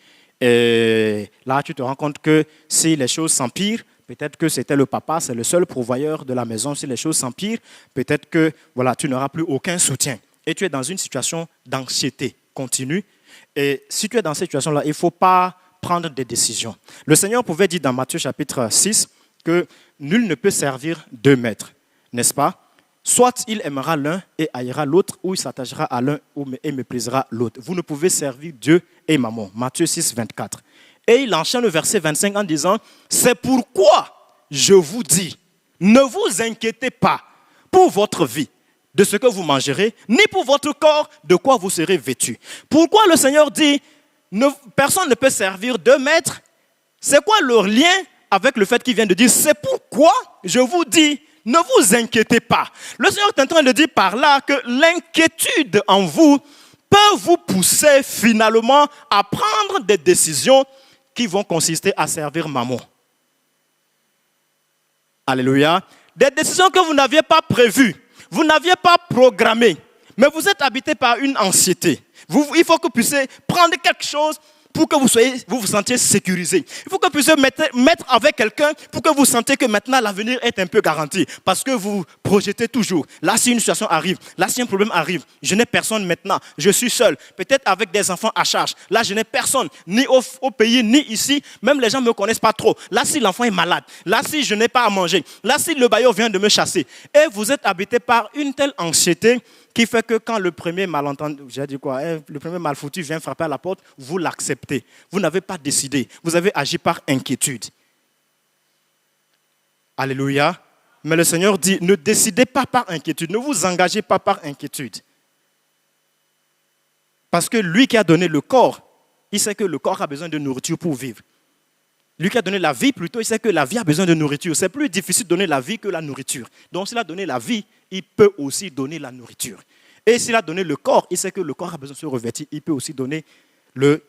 Et là, tu te rends compte que si les choses s'empirent, peut-être que c'était le papa, c'est le seul pourvoyeur de la maison. Si les choses s'empirent, peut-être que voilà, tu n'auras plus aucun soutien. Et tu es dans une situation d'anxiété continue. Et si tu es dans cette situation-là, il ne faut pas prendre des décisions. Le Seigneur pouvait dire dans Matthieu chapitre 6 que nul ne peut servir deux maîtres, n'est-ce pas? Soit il aimera l'un et haïra l'autre, ou il s'attachera à l'un et méprisera l'autre. Vous ne pouvez servir Dieu et mammon. Matthieu 6, 24. Et il enchaîne le verset 25 en disant, c'est pourquoi je vous dis, ne vous inquiétez pas pour votre vie, de ce que vous mangerez, ni pour votre corps, de quoi vous serez vêtus. Pourquoi le Seigneur dit, personne ne peut servir deux maîtres? C'est quoi leur lien avec le fait qu'il vient de dire, c'est pourquoi je vous dis, ne vous inquiétez pas. Le Seigneur est en train de dire par là que l'inquiétude en vous peut vous pousser finalement à prendre des décisions qui vont consister à servir maman. Alléluia. des décisions que vous n'aviez pas prévues, vous n'aviez pas programmées, mais vous êtes habité par une anxiété. Il faut que vous puissiez prendre quelque chose pour que vous vous sentiez sécurisé. Il faut que vous puissiez mettre avec quelqu'un pour que vous sentiez que maintenant l'avenir est un peu garanti. Parce que vous projetez toujours. Là, si une situation arrive, là, si un problème arrive, je n'ai personne maintenant, je suis seul. Peut-être avec des enfants à charge. Là, je n'ai personne, ni au pays, ni ici. Même les gens ne me connaissent pas trop. Là, si l'enfant est malade, là, si je n'ai pas à manger, là, si le bailleur vient de me chasser. Et vous êtes habité par une telle anxiété qui fait que quand le premier malentendu, le premier malfoutu vient frapper à la porte, vous l'acceptez. Vous n'avez pas décidé. Vous avez agi par inquiétude. Alléluia. Mais le Seigneur dit, ne décidez pas par inquiétude. Ne vous engagez pas par inquiétude. Parce que lui qui a donné le corps, il sait que le corps a besoin de nourriture pour vivre. Lui qui a donné la vie, plutôt, il sait que la vie a besoin de nourriture. C'est plus difficile de donner la vie que la nourriture. Donc, s'il a donné la vie, il peut aussi donner la nourriture. Et s'il a donné le corps, il sait que le corps a besoin de se revêtir. Il peut aussi donner le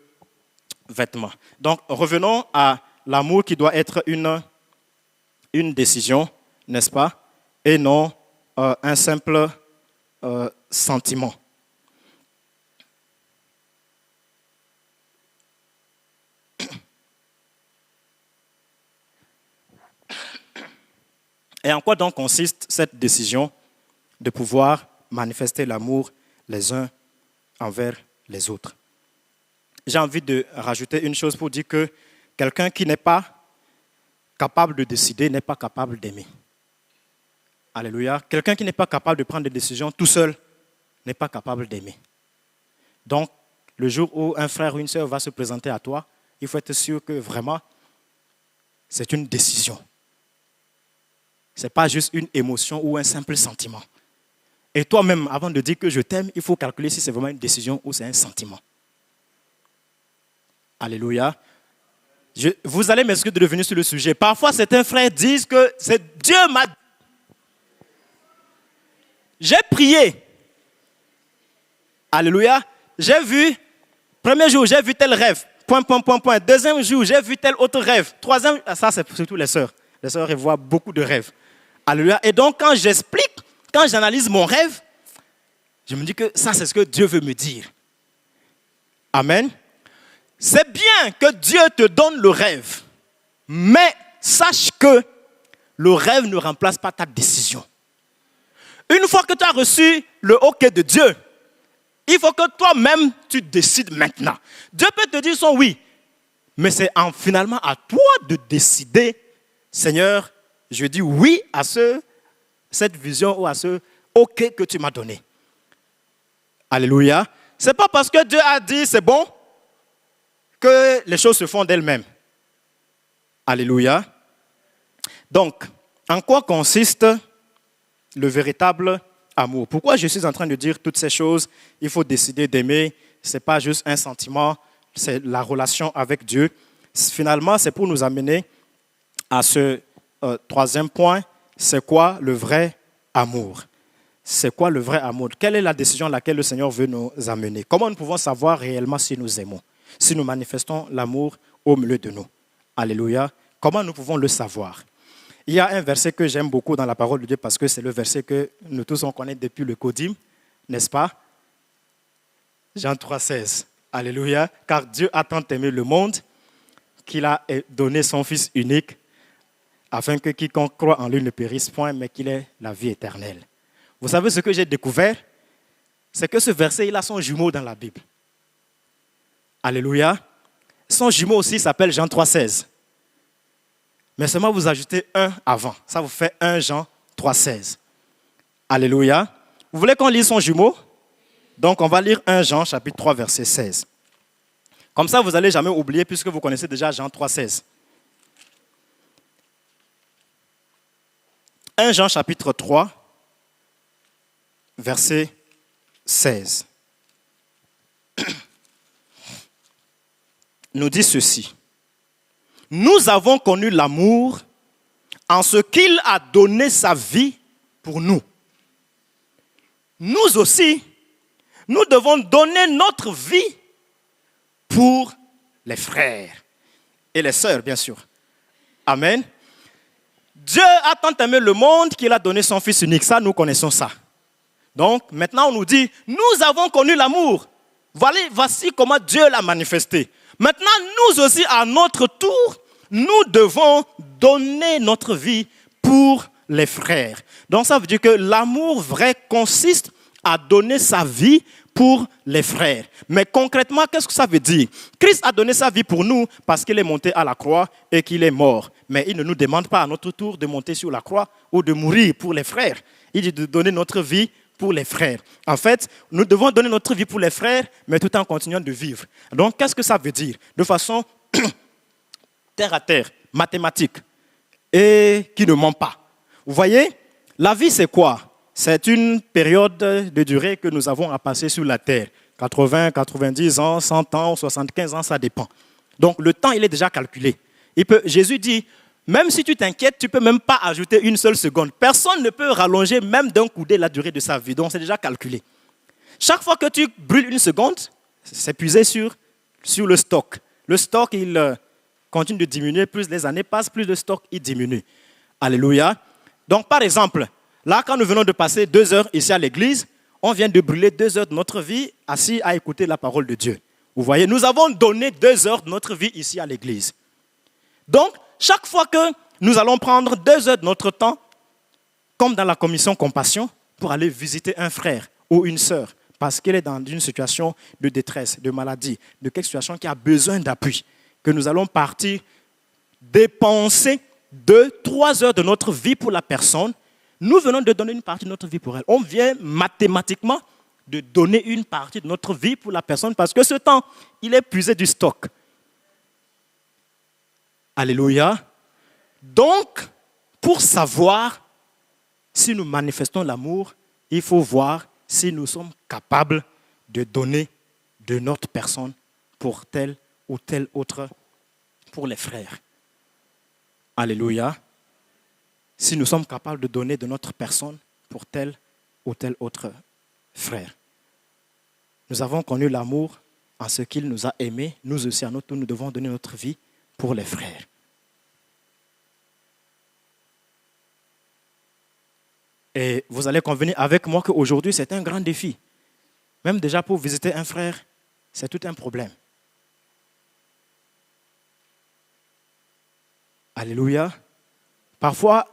vêtement. Donc, revenons à l'amour qui doit être une décision, n'est-ce pas? Et non un simple sentiment. Et en quoi donc consiste cette décision de pouvoir manifester l'amour les uns envers les autres? J'ai envie de rajouter une chose pour dire que quelqu'un qui n'est pas capable de décider n'est pas capable d'aimer. Alléluia. Quelqu'un qui n'est pas capable de prendre des décisions tout seul n'est pas capable d'aimer. Donc, le jour où un frère ou une sœur va se présenter à toi, il faut être sûr que vraiment, c'est une décision. Ce n'est pas juste une émotion ou un simple sentiment. Et toi-même, avant de dire que je t'aime, il faut calculer si c'est vraiment une décision ou c'est un sentiment. Alléluia. Vous allez m'excuser de revenir sur le sujet. Parfois, certains frères disent que c'est Dieu m'a dit. J'ai prié. Alléluia. J'ai vu, premier jour, j'ai vu tel rêve. Point. Deuxième jour, j'ai vu tel autre rêve. Troisième, ça c'est surtout les sœurs. Les sœurs, elles voient beaucoup de rêves. Alléluia. Et donc, quand j'explique, quand j'analyse mon rêve, je me dis que ça, c'est ce que Dieu veut me dire. Amen. C'est bien que Dieu te donne le rêve, mais sache que le rêve ne remplace pas ta décision. Une fois que tu as reçu le OK de Dieu, il faut que toi-même, tu décides maintenant. Dieu peut te dire son oui, mais c'est finalement à toi de décider, Seigneur, je dis oui à cette vision ou à ce OK que tu m'as donné. Alléluia. Ce n'est pas parce que Dieu a dit c'est bon que les choses se font d'elles-mêmes. Alléluia. Donc, en quoi consiste le véritable amour? Pourquoi je suis en train de dire toutes ces choses? Il faut décider d'aimer. Ce n'est pas juste un sentiment, c'est la relation avec Dieu. Finalement, c'est pour nous amener à ce troisième point. C'est quoi le vrai amour? C'est quoi le vrai amour? Quelle est la décision à laquelle le Seigneur veut nous amener? Comment nous pouvons savoir réellement si nous aimons? Si nous manifestons l'amour au milieu de nous. Alléluia. Comment nous pouvons le savoir? Il y a un verset que j'aime beaucoup dans la parole de Dieu parce que c'est le verset que nous tous on connaît depuis le Codim, n'est-ce pas? Jean 3,16. Alléluia. Car Dieu a tant aimé le monde qu'il a donné son Fils unique afin que quiconque croit en lui ne périsse point, mais qu'il ait la vie éternelle. Vous savez ce que j'ai découvert? C'est que ce verset, il a son jumeau dans la Bible. Alléluia. Son jumeau aussi s'appelle Jean 3,16. Mais seulement vous ajoutez un avant. Ça vous fait 1 Jean 3,16. Alléluia. Vous voulez qu'on lise son jumeau? Donc on va lire 1 Jean chapitre 3 verset 16. Comme ça vous n'allez jamais oublier puisque vous connaissez déjà Jean 3,16. 1 Jean chapitre 3 verset 16. Nous dit ceci. Nous avons connu l'amour en ce qu'il a donné sa vie pour nous. Nous aussi, nous devons donner notre vie pour les frères et les sœurs, bien sûr. Amen. Dieu a tant aimé le monde qu'il a donné son Fils unique. Ça, nous connaissons ça. Donc, maintenant, on nous dit, nous avons connu l'amour. Voici comment Dieu l'a manifesté. Maintenant, nous aussi, à notre tour, nous devons donner notre vie pour les frères. Donc, ça veut dire que l'amour vrai consiste à donner sa vie pour les frères. Mais concrètement, qu'est-ce que ça veut dire? Christ a donné sa vie pour nous parce qu'il est monté à la croix et qu'il est mort. Mais il ne nous demande pas à notre tour de monter sur la croix ou de mourir pour les frères. Il dit de donner notre vie pour les frères. En fait, nous devons donner notre vie pour les frères, mais tout en continuant de vivre. Donc, qu'est-ce que ça veut dire? De façon terre à terre, mathématique, et qui ne ment pas. Vous voyez, la vie, c'est quoi? C'est une période de durée que nous avons à passer sur la terre. 80, 90 ans, 100 ans, 75 ans, ça dépend. Donc, le temps, il est déjà calculé. Jésus dit, même si tu t'inquiètes, tu ne peux même pas ajouter une seule seconde. Personne ne peut rallonger même d'un coup d'œil la durée de sa vie. Donc, c'est déjà calculé. Chaque fois que tu brûles une seconde, c'est puisé sur le stock. Le stock, il continue de diminuer. Plus les années passent, plus le stock, il diminue. Alléluia. Donc, par exemple, là, quand nous venons de passer 2 heures ici à l'église, on vient de brûler 2 heures de notre vie assis à écouter la parole de Dieu. Vous voyez, nous avons donné 2 heures de notre vie ici à l'église. Donc, chaque fois que nous allons prendre 2 heures de notre temps, comme dans la commission compassion, pour aller visiter un frère ou une sœur, parce qu'elle est dans une situation de détresse, de maladie, de quelque situation qui a besoin d'appui, que nous allons partir dépenser 2-3 heures de notre vie pour la personne, nous venons de donner une partie de notre vie pour elle. On vient mathématiquement de donner une partie de notre vie pour la personne parce que ce temps, il est puisé du stock. Alléluia. Donc, pour savoir si nous manifestons l'amour, il faut voir si nous sommes capables de donner de notre personne pour tel ou tel autre, pour les frères. Alléluia. Si nous sommes capables de donner de notre personne pour tel ou tel autre frère. Nous avons connu l'amour en ce qu'il nous a aimés. Nous aussi, à notre tour, nous devons donner notre vie pour les frères. Et vous allez convenir avec moi qu'aujourd'hui, c'est un grand défi. Même déjà pour visiter un frère, c'est tout un problème. Alléluia. Parfois,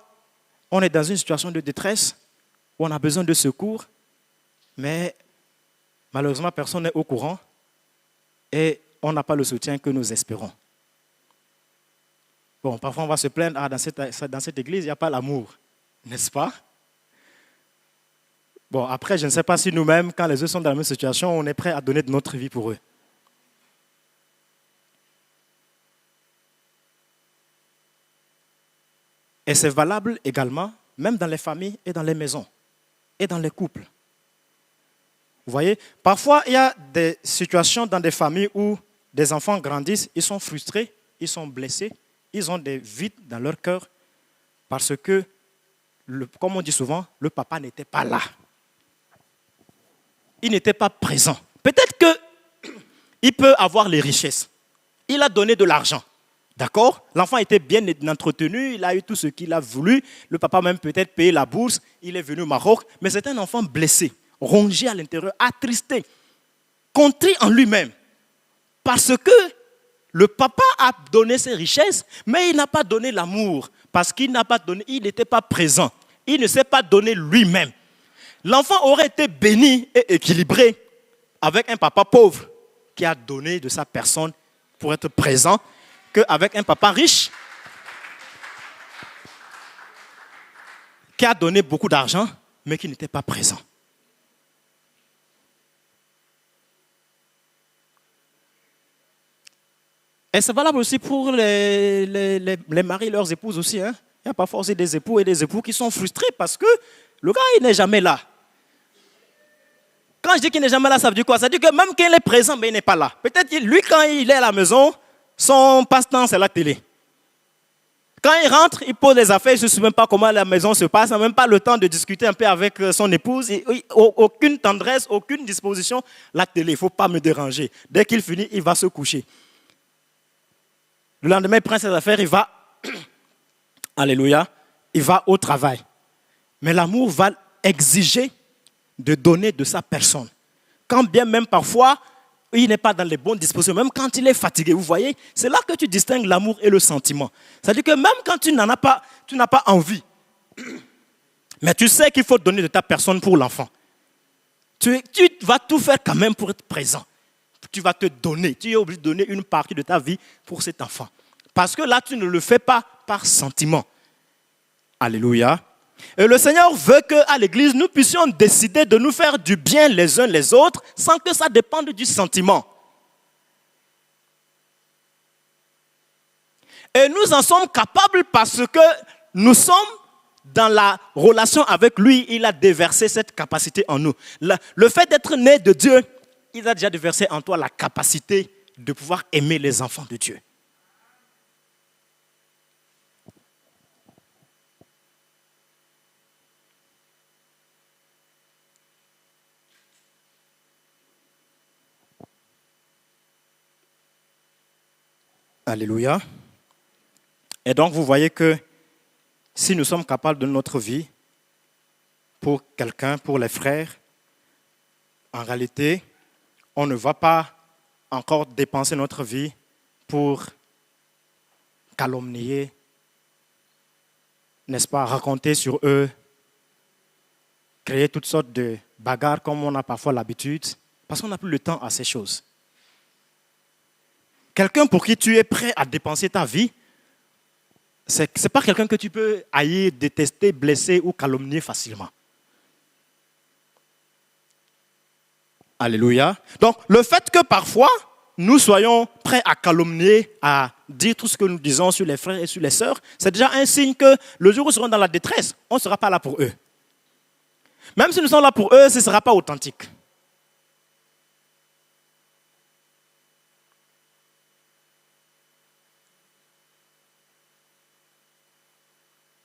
on est dans une situation de détresse où on a besoin de secours, mais malheureusement, personne n'est au courant et on n'a pas le soutien que nous espérons. Bon, parfois, on va se plaindre, dans cette église, il n'y a pas l'amour, n'est-ce pas? Bon, après, je ne sais pas si nous-mêmes, quand les autres sont dans la même situation, on est prêt à donner de notre vie pour eux. Et c'est valable également, même dans les familles et dans les maisons, et dans les couples. Vous voyez, parfois, il y a des situations dans des familles où des enfants grandissent, ils sont frustrés, ils sont blessés, ils ont des vides dans leur cœur, parce que, comme on dit souvent, le papa n'était pas là. Il n'était pas présent. Peut-être qu'il peut avoir les richesses. Il a donné de l'argent. D'accord? L'enfant était bien entretenu, il a eu tout ce qu'il a voulu. Le papa même peut-être payé la bourse, il est venu au Maroc. Mais c'est un enfant blessé, rongé à l'intérieur, attristé, contrit en lui-même. Parce que le papa a donné ses richesses, mais il n'a pas donné l'amour. Parce qu'il n'a pas donné, il n'était pas présent. Il ne s'est pas donné lui-même. L'enfant aurait été béni et équilibré avec un papa pauvre qui a donné de sa personne pour être présent, qu'avec un papa riche qui a donné beaucoup d'argent, mais qui n'était pas présent. Et c'est valable aussi pour les maris et leurs épouses aussi. Hein. Il y a parfois aussi des époux et des époux qui sont frustrés parce que le gars, il n'est jamais là. Quand je dis qu'il n'est jamais là, ça veut dire quoi? Ça veut dire que même quand il est présent, mais il n'est pas là. Peut-être lui, quand il est à la maison, son passe-temps, c'est la télé. Quand il rentre, il pose les affaires, il ne se souvient pas comment la maison se passe, il n'a même pas le temps de discuter un peu avec son épouse. Aucune tendresse, aucune disposition. La télé, il ne faut pas me déranger. Dès qu'il finit, il va se coucher. Le lendemain, il prend ses affaires, il va, alléluia, il va au travail. Mais l'amour va exiger de donner de sa personne. Quand bien même parfois, il n'est pas dans les bonnes dispositions, même quand il est fatigué, vous voyez, c'est là que tu distingues l'amour et le sentiment. C'est-à-dire que même quand tu n'as pas envie, mais tu sais qu'il faut donner de ta personne pour l'enfant. Tu vas tout faire quand même pour être présent. Tu vas te donner, tu es obligé de donner une partie de ta vie pour cet enfant. Parce que là, tu ne le fais pas par sentiment. Alléluia. Et le Seigneur veut qu'à l'église, nous puissions décider de nous faire du bien les uns les autres sans que ça dépende du sentiment. Et nous en sommes capables parce que nous sommes dans la relation avec lui. Il a déversé cette capacité en nous. Le fait d'être né de Dieu, il a déjà déversé en toi la capacité de pouvoir aimer les enfants de Dieu. Alléluia. Et donc, vous voyez que si nous sommes capables de notre vie pour quelqu'un, pour les frères, en réalité, on ne va pas encore dépenser notre vie pour calomnier, n'est-ce pas, raconter sur eux, créer toutes sortes de bagarres comme on a parfois l'habitude, parce qu'on n'a plus le temps à ces choses. Quelqu'un pour qui tu es prêt à dépenser ta vie, ce n'est pas quelqu'un que tu peux haïr, détester, blesser ou calomnier facilement. Alléluia. Donc, le fait que parfois, nous soyons prêts à calomnier, à dire tout ce que nous disons sur les frères et sur les sœurs, c'est déjà un signe que le jour où ils seront dans la détresse, on ne sera pas là pour eux. Même si nous sommes là pour eux, ce ne sera pas authentique.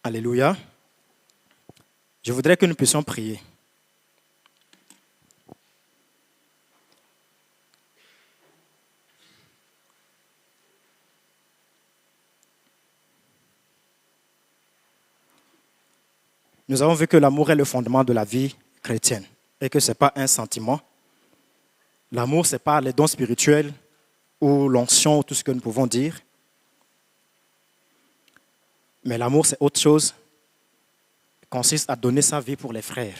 Alléluia. Je voudrais que nous puissions prier. Nous avons vu que l'amour est le fondement de la vie chrétienne et que ce n'est pas un sentiment. L'amour, ce n'est pas les dons spirituels ou l'onction ou tout ce que nous pouvons dire. Mais l'amour, c'est autre chose. Il consiste à donner sa vie pour les frères.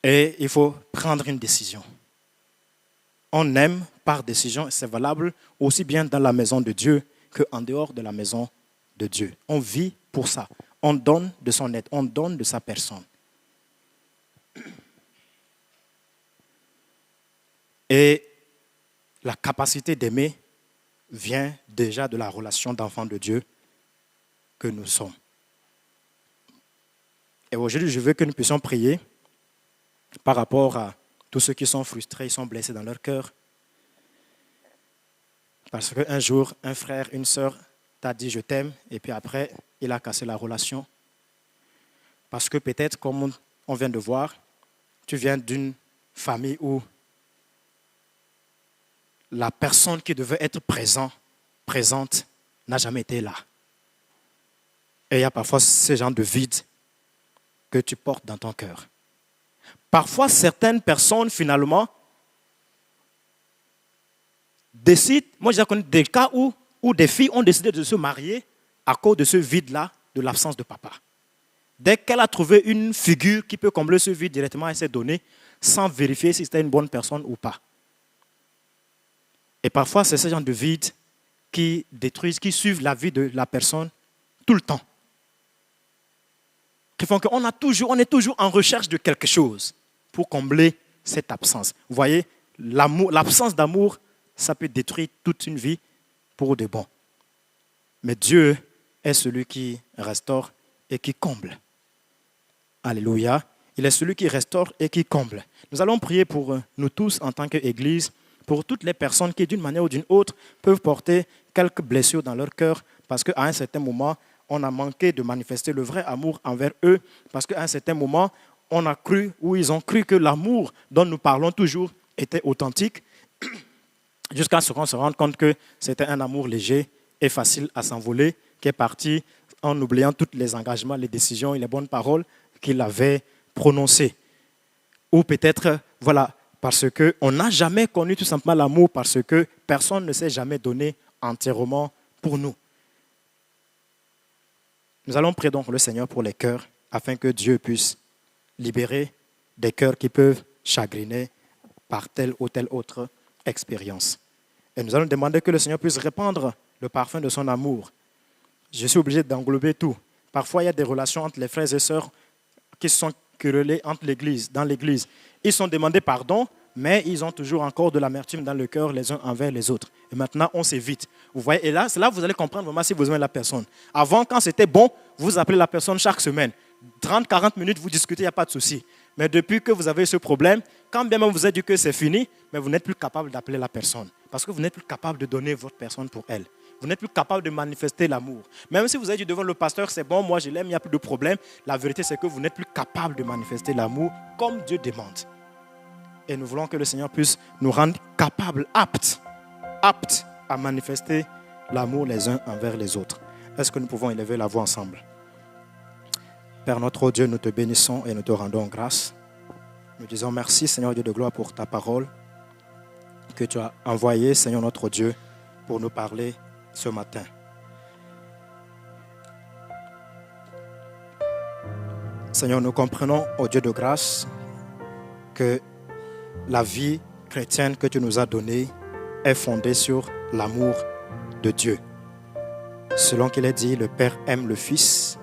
Et il faut prendre une décision. On aime par décision, et c'est valable aussi bien dans la maison de Dieu qu'en dehors de la maison de Dieu. On vit pour ça. On donne de son être, on donne de sa personne. Et la capacité d'aimer vient déjà de la relation d'enfant de Dieu que nous sommes. Et aujourd'hui, je veux que nous puissions prier par rapport à tous ceux qui sont frustrés, ils sont blessés dans leur cœur. Parce qu'un jour, un frère, une sœur t'a dit « je t'aime » et puis après, il a cassé la relation. Parce que peut-être, comme on vient de voir, tu viens d'une famille où la personne qui devait être présente, n'a jamais été là. Et il y a parfois ce genre de vide que tu portes dans ton cœur. Parfois, certaines personnes, finalement, décident, moi j'ai connu des cas où des filles ont décidé de se marier à cause de ce vide-là, de l'absence de papa. Dès qu'elle a trouvé une figure qui peut combler ce vide directement, elle s'est donnée sans vérifier si c'était une bonne personne ou pas. Et parfois, c'est ce genre de vide qui détruisent, qui suivent la vie de la personne tout le temps. Qui font qu'on est toujours en recherche de quelque chose pour combler cette absence. Vous voyez, l'absence d'amour, ça peut détruire toute une vie pour de bon. Mais Dieu est celui qui restaure et qui comble. Alléluia. Il est celui qui restaure et qui comble. Nous allons prier pour nous tous en tant qu'Église, pour toutes les personnes qui, d'une manière ou d'une autre, peuvent porter quelques blessures dans leur cœur parce qu'à un certain moment, on a manqué de manifester le vrai amour envers eux parce qu'à un certain moment, on a cru ou ils ont cru que l'amour dont nous parlons toujours était authentique jusqu'à ce qu'on se rende compte que c'était un amour léger et facile à s'envoler qui est parti en oubliant tous les engagements, les décisions et les bonnes paroles qu'il avait prononcées. Ou peut-être, voilà, parce qu'on n'a jamais connu tout simplement l'amour, parce que personne ne s'est jamais donné entièrement pour nous. Nous allons prier donc le Seigneur pour les cœurs, afin que Dieu puisse libérer des cœurs qui peuvent chagriner par telle ou telle autre expérience. Et nous allons demander que le Seigneur puisse répandre le parfum de son amour. Je suis obligé d'englober tout. Parfois, il y a des relations entre les frères et sœurs qui se sont querellés dans l'église. Ils sont demandés pardon, mais ils ont toujours encore de l'amertume dans le cœur les uns envers les autres. Et maintenant, on s'évite. Vous voyez, et là, c'est là que vous allez comprendre vraiment si vous aimez la personne. Avant, quand c'était bon, vous appelez la personne chaque semaine. 30-40 minutes, vous discutez, il n'y a pas de souci. Mais depuis que vous avez ce problème, quand bien même vous êtes dit que c'est fini, mais vous n'êtes plus capable d'appeler la personne. Parce que vous n'êtes plus capable de donner votre personne pour elle. Vous n'êtes plus capable de manifester l'amour. Même si vous êtes dit devant le pasteur, c'est bon, moi je l'aime, il n'y a plus de problème. La vérité, c'est que vous n'êtes plus capable de manifester l'amour comme Dieu demande. Et nous voulons que le Seigneur puisse nous rendre capables, aptes à manifester l'amour les uns envers les autres. Est-ce que nous pouvons élever la voix ensemble? Père notre Dieu, nous te bénissons et nous te rendons grâce. Nous disons merci, Seigneur Dieu de gloire, pour ta parole que tu as envoyée, Seigneur notre Dieu, pour nous parler ce matin. Seigneur, nous comprenons, ô Dieu de grâce, que la vie chrétienne que tu nous as donnée est fondée sur l'amour de Dieu. Selon qu'il est dit, le Père aime le Fils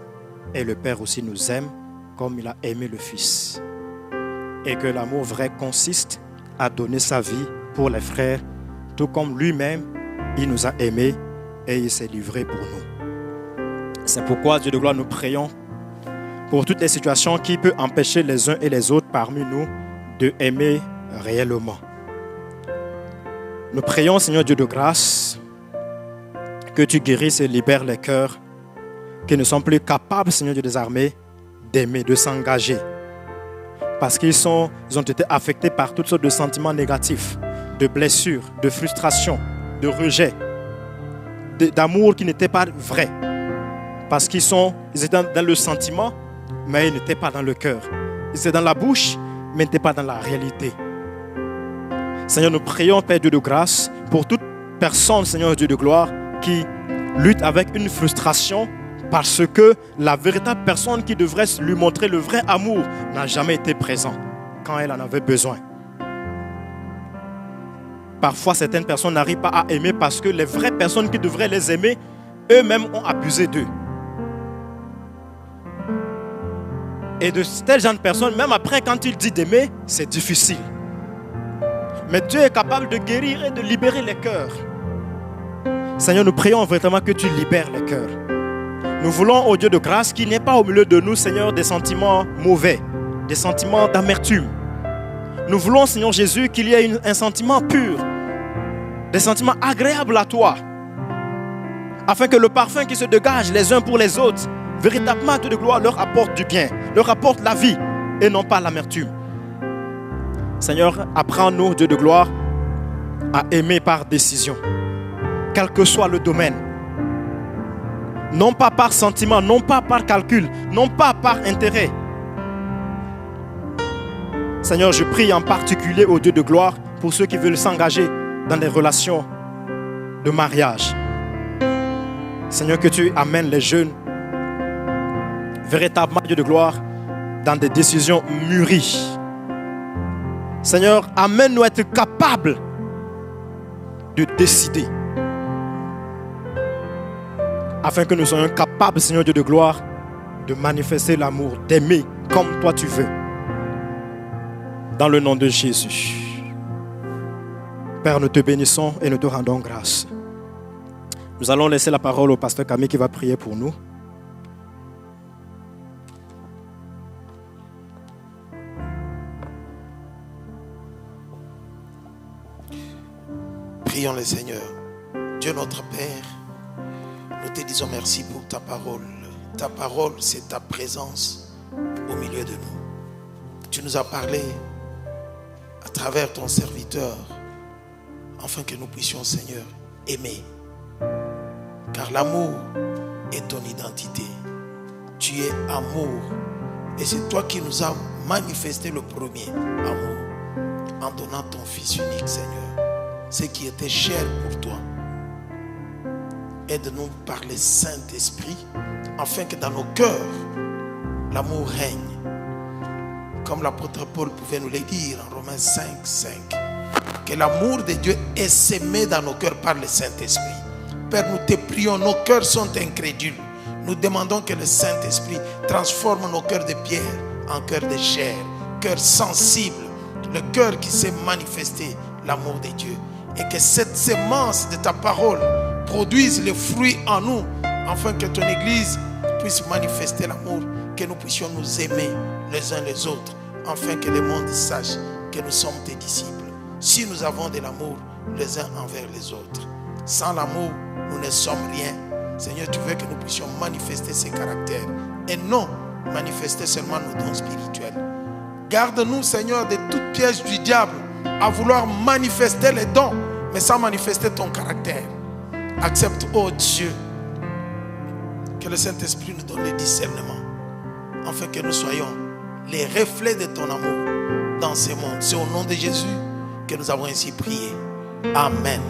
et le Père aussi nous aime comme il a aimé le Fils. Et que l'amour vrai consiste à donner sa vie pour les frères, tout comme lui-même, il nous a aimés et il s'est livré pour nous. C'est pourquoi, Dieu de gloire, nous prions pour toutes les situations qui peuvent empêcher les uns et les autres parmi nous de aimer réellement. Nous prions, Seigneur Dieu de grâce, que tu guérisses et libères les cœurs qui ne sont plus capables, Seigneur Dieu des armées, d'aimer, de s'engager. Parce qu'ils ont été affectés par toutes sortes de sentiments négatifs, de blessures, de frustration, de rejet, d'amour qui n'était pas vrai. Parce qu'ils étaient dans le sentiment, mais ils n'étaient pas dans le cœur. Ils étaient dans la bouche, mais ils n'étaient pas dans la réalité. Seigneur, nous prions, Père Dieu de grâce, pour toute personne, Seigneur Dieu de gloire, qui lutte avec une frustration parce que la véritable personne qui devrait lui montrer le vrai amour n'a jamais été présente quand elle en avait besoin. Parfois, certaines personnes n'arrivent pas à aimer parce que les vraies personnes qui devraient les aimer, eux-mêmes ont abusé d'eux. Et de tels genre de personnes, même après, quand il dit d'aimer, c'est difficile. Mais Dieu est capable de guérir et de libérer les cœurs. Seigneur, nous prions vraiment que tu libères les cœurs. Nous voulons, au Dieu de grâce, qu'il n'y ait pas au milieu de nous, Seigneur, des sentiments mauvais, des sentiments d'amertume. Nous voulons, Seigneur Jésus, qu'il y ait un sentiment pur, des sentiments agréables à toi, afin que le parfum qui se dégage les uns pour les autres, véritablement, Dieu de gloire, leur apporte du bien, leur apporte la vie et non pas l'amertume. Seigneur, apprends-nous, Dieu de gloire, à aimer par décision, quel que soit le domaine. Non pas par sentiment, non pas par calcul, non pas par intérêt. Seigneur, je prie en particulier au Dieu de gloire pour ceux qui veulent s'engager dans des relations de mariage. Seigneur, que tu amènes les jeunes véritablement, Dieu de gloire, dans des décisions mûries. Seigneur, amène-nous à être capables de décider. Afin que nous soyons capables, Seigneur Dieu de gloire, de manifester l'amour, d'aimer comme toi tu veux. Dans le nom de Jésus. Père, nous te bénissons et nous te rendons grâce. Nous allons laisser la parole au pasteur Camille qui va prier pour nous. Prions le Seigneur. Dieu notre Père, nous te disons merci pour ta parole. Ta parole, c'est ta présence au milieu de nous. Tu nous as parlé à travers ton serviteur, afin que nous puissions, Seigneur, aimer. Car l'amour est ton identité. Tu es amour. Et c'est toi qui nous as manifesté le premier amour en donnant ton Fils unique, Seigneur. Ce qui était cher pour toi. Aide-nous par le Saint-Esprit afin que dans nos cœurs, l'amour règne. Comme l'apôtre Paul pouvait nous le dire en Romains 5, 5. Que l'amour de Dieu est sémé dans nos cœurs par le Saint-Esprit. Père, nous te prions, nos cœurs sont incrédules. Nous demandons que le Saint-Esprit transforme nos cœurs de pierre en cœurs de chair, cœurs sensibles, le cœur qui s'est manifesté, l'amour de Dieu. Et que cette sémence de ta parole produise le fruit en nous, afin que ton Église puisse manifester l'amour, que nous puissions nous aimer les uns les autres, afin que le monde sache que nous sommes tes disciples. Si nous avons de l'amour les uns envers les autres, sans l'amour, nous ne sommes rien. Seigneur, tu veux que nous puissions manifester ces caractères et non manifester seulement nos dons spirituels. Garde-nous, Seigneur, de toute piège du diable à vouloir manifester les dons, mais sans manifester ton caractère. Accepte, oh Dieu, que le Saint-Esprit nous donne le discernement, afin que nous soyons les reflets de ton amour dans ce monde. C'est au nom de Jésus que nous avons ainsi prié. Amen.